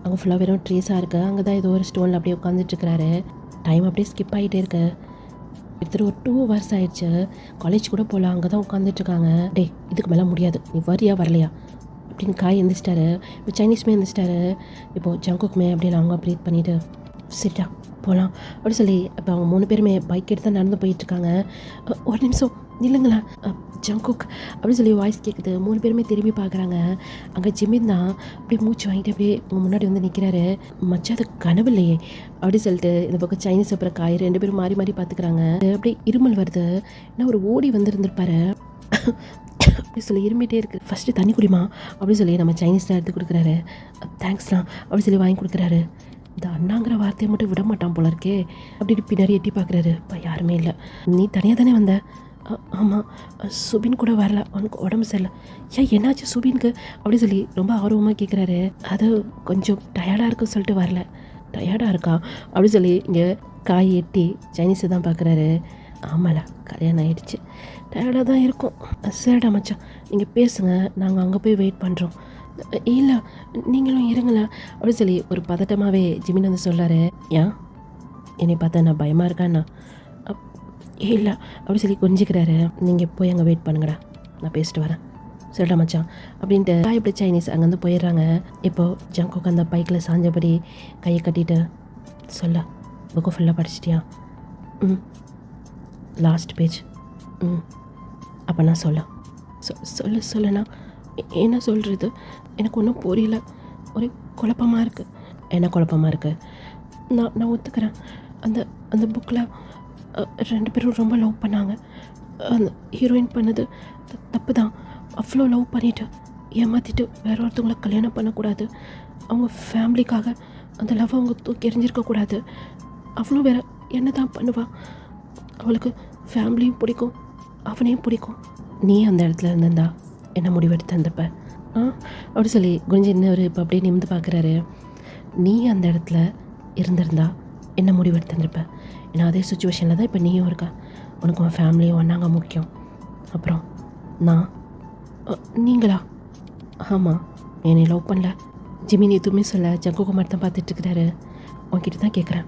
S1: அங்கே ஃபுல்லாக வெறும் ட்ரீஸாக இருக்குது. அங்கே தான் ஏதோ ஒரு ஸ்டோனில் அப்படியே உட்காந்துட்ருக்கிறாரு. டைம் அப்படியே ஸ்கிப் ஆகிட்டே இருக்கு. கிட்டத்தட்ட ஒரு 2 hours ஆகிடுச்சு. காலேஜ் கூட போகலாம், அங்கே தான் உட்காந்துட்ருக்காங்க. டே, இதுக்கு மேலே முடியாது, நீ வரியா வரலையா அப்படின்னு காய் எழுந்திரிச்சிட்டாரு. இப்போ சைனீஸ்மே எழுந்திரிச்சிட்டாரு. இப்போது ஜங்கோக்குமே அப்படியே லாங்காக ப்ரீத் பண்ணிவிட்டு சரிடா போகலாம் அப்படி சொல்லி இப்போ அவங்க 3 பேருமே பைக் எடுத்து தான் நடந்து போயிட்டுருக்காங்க. ஒரு நிமிஷம் நில்லுங்களா ஜங்கோக் அப்படின்னு சொல்லி வாய்ஸ் கேட்குது. 3 பேருமே திரும்பி பார்க்குறாங்க. அங்கே ஜிமின் தான் அப்படியே மூச்சு வாங்கிட்டு அப்படியே முன்னாடி வந்து நிற்கிறாரு. மச்சா அது கனவு இல்லையே அப்படி சொல்லிட்டு இந்த பக்கம் சைனீஸ் அப்புறம் காய் 2 பேரும் மாறி மாறி பார்த்துக்கிறாங்க. அப்படியே இருமல் வருது. ஏன்னா ஒரு ஓடி வந்துருந்துருப்பாரு அப்படி சொல்லி இருமிட்டே இருக்குது. ஃபஸ்ட்டு தண்ணி குடிமா அப்படின்னு சொல்லி நம்ம சைனீஸ் தான் எடுத்து கொடுக்குறாரு. தேங்க்ஸ்லாம் அப்படி சொல்லி வாங்கி கொடுக்குறாரு. இந்த அண்ணாங்கிற வார்த்தையை மட்டும் விட மாட்டான் போல இருக்கே அப்படின்னு பின்னாடி எட்டி பார்க்குறாரு. இப்போ யாருமே இல்லை. நீ தனியாக தானே வந்த? ஆமாம், சுபின் கூட வரல, அவனுக்கு உடம்பு சரியில்லை. ஏன் என்னாச்சு சுபினுக்கு அப்படி சொல்லி ரொம்ப ஆர்வமாக கேட்குறாரு. அது கொஞ்சம் டயர்டாக இருக்குன்னு சொல்லிட்டு வரல. டயர்டாக இருக்கா அப்படி சொல்லி இங்கே காய் எட்டி சைனீஸை தான் பார்க்குறாரு. ஆமாம்ல, கல்யாணம் ஆகிடுச்சு, டயர்டாக தான் இருக்கும். சரிடா மச்சான், நீங்கள் பேசுங்க, நாங்கள் அங்கே போய் வெயிட் பண்ணுறோம். இல்லை நீங்களும் இருங்களேன் அப்படின்னு சொல்லி ஒரு பதட்டமாகவே ஜிமின் வந்து சொல்கிறாரு. ஏன் என்னை பார்த்தா நான் பயமாக இருக்காண்ணா? இல்லை அப்படி சொல்லி கொஞ்சிக்கிறாரு. நீங்கள் போய் அங்கே வெயிட் பண்ணுங்கடா, நான் பேசிட்டு வரேன். சரிடா மச்சான் அப்படின்ட்டு காய் இப்படி சைனீஸ் அங்கேருந்து போயிடுறாங்க. இப்போது ஜங்கோக் அந்த பைக்கில் சாஞ்சபடி கையை கட்டிட்டு சொல்ல, புக்கு ஃபுல்லாக படிச்சிட்டியா? Last page. அப்போ நான் சொல்லண்ணா. என்ன சொல்கிறது, எனக்கு ஒன்றும் புரியல, ஒரே குழப்பமாக இருக்குது. என்ன குழப்பமாக இருக்குது? நான் ஒத்துக்கிறேன், அந்த அந்த புக்கில் 2 பேரும் ரொம்ப லவ் பண்ணாங்க. அந்த ஹீரோயின் பண்ணது தப்பு தான். அவ்வளோ லவ் பண்ணிவிட்டு ஏமாற்றிட்டு வேற ஒருத்தவங்களை கல்யாணம் பண்ணக்கூடாது. அவங்க ஃபேமிலிக்காக அந்த லவ் அவங்க தூக்கி எறிஞ்சிருக்கக்கூடாது. அவ்வளோ வேற என்ன தான் பண்ணுவாள்? அவளுக்கு ஃபேமிலியும் பிடிக்கும், அவனையும் பிடிக்கும். நீ அந்த இடத்துல இருந்திருந்தா என்ன முடிவெடுத்து தந்தப்ப அப்படி சொல்லி குனிஞ்சு இன்னொரு இப்போ அப்படியே நிமிந்து பார்க்குறாரு. நீ அந்த இடத்துல இருந்திருந்தா என்ன முடிவெடுத்து தந்திருப்ப? ஏன்னா அதே சுச்சுவேஷனில் தான் இப்போ நீயும் இருக்கா. உனக்கு உன் ஃபேமிலியும் ஒன்றாங்க முக்கியம். அப்புறம் நான் நீங்களா? ஆமாம், என்னை லவ் பண்ணல. ஜிமின் எதுவுமே சொல்ல ஜங்கோக்கு மட்டும் தான் பார்த்துட்ருக்கிறாரு. உன்கிட்ட தான் கேட்குறேன்,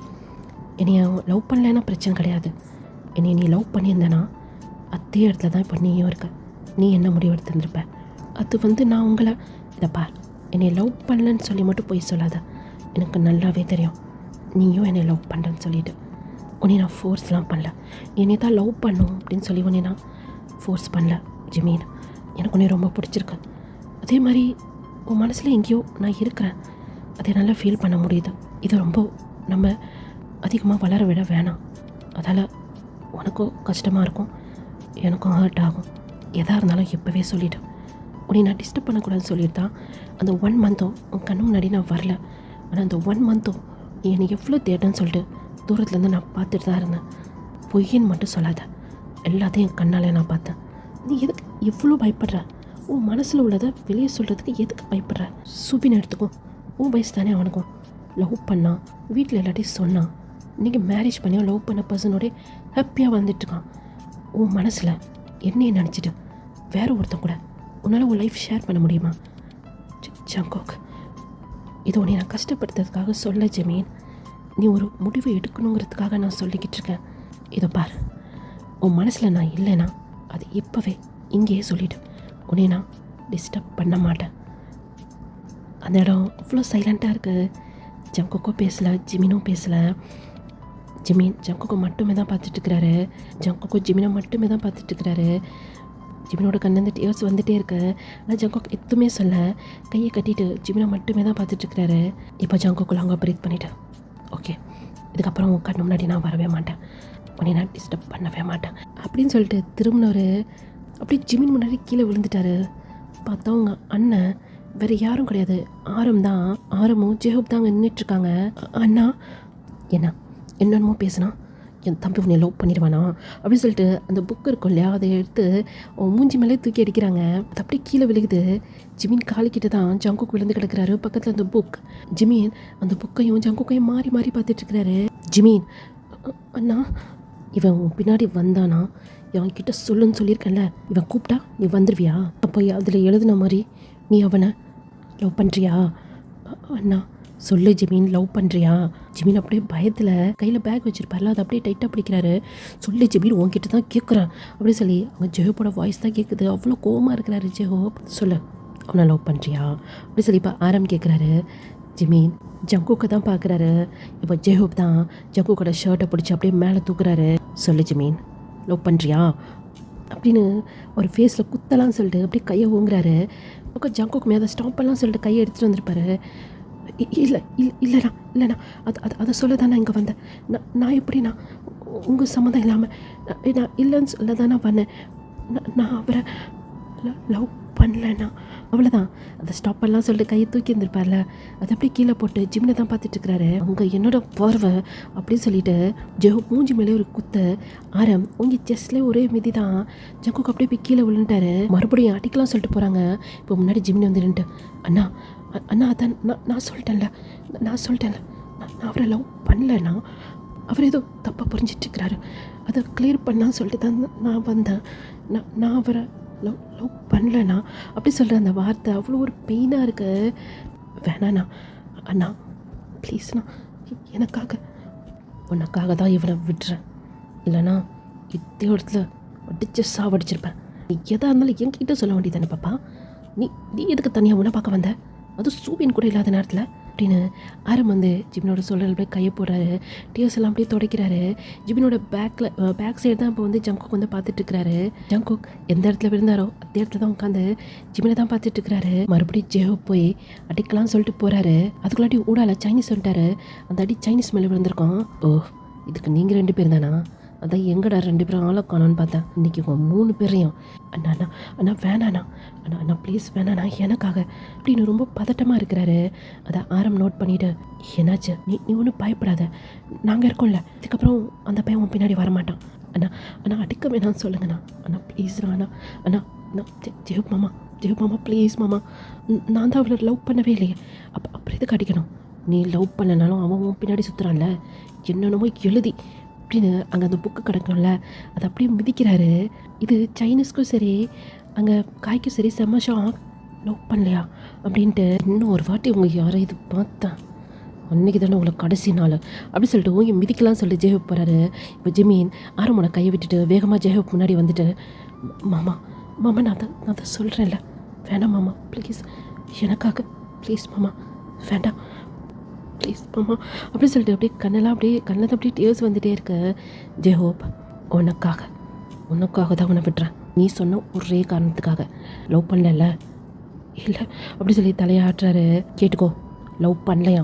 S1: என்னைய லவ் பண்ணலன்னா பிரச்சனை கிடையாது. என்னை நீ லவ் பண்ணியிருந்தேன்னா அதே இடத்துல தான் இப்போ நீயும் இருக்க. நீ என்ன முடிவெடுத்து தந்திருப்ப? அது நான் உங்களை இதை பார், என்னை லவ் பண்ணலன்னு சொல்லி மட்டும் போய் சொல்லாத. எனக்கு நல்லாவே தெரியும் நீயும் என்னை லவ் பண்ணுறேன்னு சொல்லிவிட்டு. உன்னை நான் ஃபோர்ஸ்லாம் பண்ணல. என்னை தான் லவ் பண்ணும் அப்படின்னு சொல்லி உன்னை நான் ஃபோர்ஸ் பண்ணல ஜிமீன். எனக்கு உன்னை ரொம்ப பிடிச்சிருக்கு. அதே மாதிரி உன் மனசில் எங்கேயோ நான் இருக்கிறேன், அதை நல்லா ஃபீல் பண்ண முடியுது. இது ரொம்ப நம்ம அதிகமாக வளர விட வேணாம். அதால் உனக்கும் கஷ்டமாக இருக்கும், எனக்கும் ஹர்ட் ஆகும். எதாக இருந்தாலும் இப்போவே சொல்லிவிட்டு உன்னை நான் டிஸ்டர்ப் பண்ணக்கூடாதுன்னு சொல்லிட்டு தான் அந்த 1 monthம் உன் கண்ணு முன்னாடி நான் வரல. ஆனால் அந்த 1 monthம் நீ என்னை எவ்வளோ தேட்டன்னு சொல்லிட்டு தூரத்துலேருந்து நான் பார்த்துட்டு தான் இருந்தேன். பொய்யின்னு மட்டும் சொல்லாத, எல்லாத்தையும் என் கண்ணாலே நான் பார்த்தேன். நீ எதுக்கு எவ்வளோ பயப்படுற? உன் மனசில் உள்ளதை வெளியே சொல்கிறதுக்கு எதுக்கு பயப்படுற? சுபின் எடுத்துக்கும், உன் வயசு தானே அவனுக்கும். லவ் பண்ணான், வீட்டில் எல்லாத்தையும் சொன்னான். இன்றைக்கி மேரேஜ் பண்ணியோ லவ் பண்ண பர்சனோடய ஹாப்பியாக வந்துட்டுருக்கான். உன் மனசில் என்னையை நினச்சிட்டு வேறு ஒருத்தன் கூட உன்னால் உன் லைஃப் ஷேர் பண்ண முடியுமா? ஜங்கோக், இது உன்னை நான் கஷ்டப்படுத்துறதுக்காக சொல்ல ஜமீன். நீ ஒரு முடிவு எடுக்கணுங்கிறதுக்காக நான் சொல்லிக்கிட்டு இருக்கேன். இதை பார், உன் மனசில் நான் இல்லைன்னா அது இப்போவே இங்கேயே சொல்லிவிடு. உன்னை நான் டிஸ்டர்ப் பண்ண மாட்டேன். அந்த இடம் அவ்வளோ சைலண்ட்டாக இருக்குது. ஜங்கோக்கோ பேசலை, ஜிமினும் பேசலை. ஜிமின் ஜங்கோக்கோ மட்டுமே தான் பார்த்துட்ருக்கிறாரு. ஜங்கோக்கோ ஜிமினை மட்டுமே தான் பார்த்துட்ருக்கிறாரு. ஜிமினோட கண்ணந்து டியர்ஸ் வந்துகிட்டே இருக்கு. ஆனால் ஜங்கோக் எதுவுமே சொல்ல கையை கட்டிட்டு ஜிமினை மட்டுமே தான் பார்த்துட்ருக்கிறாரு. இப்போ ஜங்கோக்கு லாங்காக ப்ரீத் பண்ணிவிட்டு ஓகே, இதுக்கப்புறம் உன் கண்ணு முன்னாடி நான் வரவே மாட்டேன், உன்னை நான் டிஸ்டர்ப் பண்ணவே மாட்டேன் அப்படின்னு சொல்லிட்டு திரும்பினவர் அப்படியே ஜிமின் முன்னாடி கீழே விழுந்துட்டாரு. பார்த்தா அவங்க அண்ணன் வேறு யாரும் கிடையாது, ஆரமும் ஜெஹூப் தாங்க நின்றுட்டுருக்காங்க. அண்ணா என்ன என்னென்னமோ பேசுனா, என் தம்பி உன்னை லவ் பண்ணிடுவானா அப்படின்னு சொல்லிட்டு அந்த புக்கு இருக்கும் இல்லையா, அதை எடுத்து மூஞ்சி மேலே தூக்கி அடிக்கிறாங்க. அது அப்படியே கீழே விழுகுது. ஜிமின் காலிக்கிட்ட தான் ஜங்குக் விழுந்து கிடக்கிறாரு. பக்கத்தில் அந்த புக். ஜிமின் அந்த புக்கையும் ஜங்குக்கையும் மாறி மாறி பார்த்துட்ருக்கிறாரு. ஜிமின், அண்ணா இவன் உன் பின்னாடி வந்தானா என்கிட்ட சொல்லுன்னு சொல்லியிருக்கேன்ல, இவன் கூப்பிட்டா நீ வந்துடுவியா? அப்போ அதில் எழுதுன மாதிரி நீ அவனை லவ் பண்ணுறியா? அண்ணா சொல்லு ஜிமின், லவ் பண்ணுறியா? ஜிமின் அப்படியே பயத்தில் கையில் பேக் வச்சுருப்பார்ல, அதை அப்படியே டைட்டாக பிடிக்கிறாரு. சொல்லு ஜிமின், உன்கிட்ட தான் கேட்குறேன் அப்படின்னு சொல்லி அவங்க ஜெஹோப்போட வாய்ஸ் தான் கேட்குது. அவ்வளோ கோவமாக இருக்கிறாரு ஜெஹோப். சொல்லு, அவனை லவ் பண்ணுறியா அப்படின்னு சொல்லி இப்போ ஆரம் கேட்குறாரு. ஜிமின் ஜங்குக்கை தான் பார்க்குறாரு. இப்போ ஜெஹோப் தான் ஜங்குக்கோட ஷர்ட்டை பிடிச்சி அப்படியே மேலே தூக்குறாரு. சொல்லு ஜிமின், லவ் பண்ணுறியா அப்படின்னு ஒரு ஃபேஸில் குத்தலாம்னு சொல்லிட்டு அப்படியே கையை ஊங்குறாரு. பக்கம் ஜங்குக்கு மேலே ஸ்டாப்பெல்லாம் சொல்லிட்டு கையை எடுத்துகிட்டு வந்திருப்பாரு. இல்லைண்ணா அதை சொல்ல தான் நான் இங்கே வந்தேன். நான் எப்படிண்ணா உங்கள் சம்மந்தம் இல்லாமல் நான் இல்லைன்னு சொல்ல தான் நான் வந்தேன். நான் அவரை லவ் பண்ணலண்ணா, அவ்வளோதான். அதை ஸ்டாப் பண்ணலாம் சொல்லிட்டு கையை தூக்கி இருந்திருப்பார்ல, அதை அப்படியே கீழே போட்டு ஜிம்னை தான் பார்த்துட்ருக்கிறாரு. அங்கே என்னோட பார்வை அப்படின்னு சொல்லிட்டு ஜெஹூப் மூஞ்சி மேலே ஒரு குத்து. ஆரம் உங்க செஸ்ட்லேயே ஒரே மிதி தான். ஜங்குக்கு அப்படியே போய் கீழே விழுந்துட்டாரு. மறுபடியும் அடிக்கலாம் சொல்லிட்டு போகிறாங்க. இப்போ முன்னாடி ஜிம்னி வந்து நின்றுட்டு, அண்ணா அதான் நான் சொல்லிட்டேன்ல நான் அவரை லவ் பண்ணலண்ணா, அவர் ஏதோ தப்பாக புரிஞ்சிட்ருக்கிறாரு, அதை கிளியர் பண்ணான்னு சொல்லிட்டு தான் நான் வந்தேன். நான் அவரை லவ் பண்ணலண்ணா அப்படி சொல்கிற அந்த வார்த்தை அவ்வளோ ஒரு பெயினாக இருக்கு. வேணாண்ணா, அண்ணா ப்ளீஸ்ண்ணா, உனக்காக தான் இவனை விட்டுறேன், இல்லைண்ணா இதே இடத்துல அடிச்சு சாவடிச்சிருப்பேன். நீ எதாக இருந்தாலும் என்கிட்ட சொல்ல வேண்டியதானே பாப்பா, நீ எதுக்கு தனியாக உன்னை பார்க்க வந்த, அதுவும் சூவின் கூட இல்லாத நேரத்தில் அப்படின்னு ஆரம் வந்து ஜிமினோட சொல்கிற அப்படியே கையை போடுறாரு. டியர்ஸ் எல்லாம் அப்படியே துடைக்கிறாரு. ஜிமினோட பேக் சைடு தான் இப்போ வந்து ஜங்குக் வந்து பார்த்துட்ருக்கிறாரு. ஜங்குக் எந்த இடத்துல விழுந்தாரோ அதே இடத்துல தான் உட்காந்து ஜிமினை தான் பார்த்துட்ருக்கிறாரு. மறுபடியும் ஜெஹோப் போய் அடிக்கலாம்னு சொல்லிட்டு போகிறாரு. அதுக்குள்ளாட்டி ஊடால சைனீஸ் வந்துட்டாரு. அந்த அடி சைனீஸ் மேலே விழுந்திருக்கோம். ஓ, இதுக்கு நீங்கள் 2 பேர் தானா? அதான் எங்கடா 2 பேரும் ஆளை காணோன்னு பார்த்தேன். இன்றைக்கி உங்கள் 3 பேரையும் அண்ணா வேணாண்ணா, அண்ணா ப்ளீஸ் வேணாண்ணா எனக்காக அப்படின்னு ரொம்ப பதட்டமாக இருக்கிறாரு. அதை ஆரம் நோட் பண்ணிவிட்டு, என்னாச்சு, நீ ஒன்றும் பயப்படாத, நாங்கள் இருக்கோம்ல, இதுக்கப்புறம் அந்த பையன் உன் பின்னாடி வரமாட்டான். அண்ணா அடிக்க வேணான்னு சொல்லுங்கண்ணா, அண்ணா ப்ளீஸ்ண்ணா, அண்ணா ஜெஹூப் மாமா ப்ளீஸ் மாமா, நான் தான் அவளை லவ் பண்ணவே இல்லையே, அப்புறம் எதுக்கு அடிக்கணும்? நீ லவ் பண்ணனாலும் அவன் உன் பின்னாடி சுற்றுறான்ல, என்னென்னமோ எழுதி அப்படின்னு அங்கே அந்த புக்கு கிடக்கும்ல, அதை அப்படியே மிதிக்கிறாரு. இது சைனீஸ்க்கும் சரி அங்கே காய்க்கும் சரி செம்ம ஷாக். லவ் பண்ணலையா அப்படின்ட்டு, இன்னும் ஒரு வாட்டி உங்க யாரை இது பார்த்தேன், அன்றைக்கி தானே உங்களுக்கு கடைசி நாள் அப்படி சொல்லிட்டு ஓங்கி மிதிக்கலாம்னு சொல்லிட்டு ஜெஹோப் போகிறாரு. இப்போ ஜிமின் ஆரமோட கையை விட்டுட்டு வேகமாக ஜெஹோப் முன்னாடி வந்துட்டு, மாமா நான் தான் சொல்கிறேன்ல, வேணாம் மாமா ப்ளீஸ், எனக்காக ப்ளீஸ் மாமா, வேண்டாம் ப்ளீஸ் மாமா அப்படி சொல்லிட்டு அப்படியே கண்ணில் அப்படியே டியர்ஸ் வந்துகிட்டே இருக்கு. ஜெஹோப் உனக்காக தான் உன்னை விட்டுறேன், நீ சொன்ன ஒரே காரணத்துக்காக. லவ் பண்ணல இல்லை அப்படி சொல்லி தலையாட்டுறாரு. கேட்டுக்கோ, லவ் பண்ணலையா,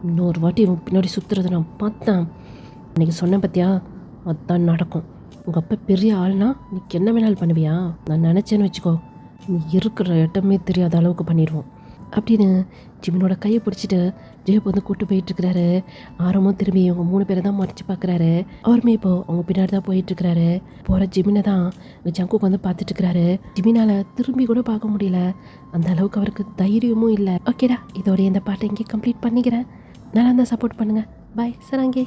S1: இன்னொரு வாட்டி இவன் பின்னாடி சுற்றுறதை நான் பார்த்தேன், அன்றைக்கி சொன்னேன் பார்த்தியா, அதுதான் நடக்கும். உங்கள் அப்பா பெரிய ஆள்னா நீ என்ன வேணாலும் பண்ணுவியா? நான் நினச்சேன்னு வச்சுக்கோ, நீ இருக்கிற இடமே தெரியாத அளவுக்கு பண்ணிடுவோம் அப்படின்னு ஜிமினோட கையை பிடிச்சிட்டு ஜெயப் வந்து கூப்பிட்டு போயிட்டுருக்கிறாரு. ஆரமும் திரும்பி இவங்க 3 பேரை தான் மறைச்சு பார்க்குறாரு. அவருமே இப்போது அவங்க பின்னாடி தான் போயிட்டுருக்கிறாரு. போகிற ஜிமினை தான் ஜங்குக்கு வந்து பார்த்துட்ருக்கிறாரு. ஜிமினால் திரும்பி கூட பார்க்க முடியல, அந்த அளவுக்கு அவருக்கு தைரியமும் இல்லை. ஓகேடா, இதோடைய இந்த பாட்டை இங்கே கம்ப்ளீட் பண்ணிக்கிறேன். நல்லா இருந்தால் சப்போர்ட் பண்ணுங்கள். பாய் சராங்கே.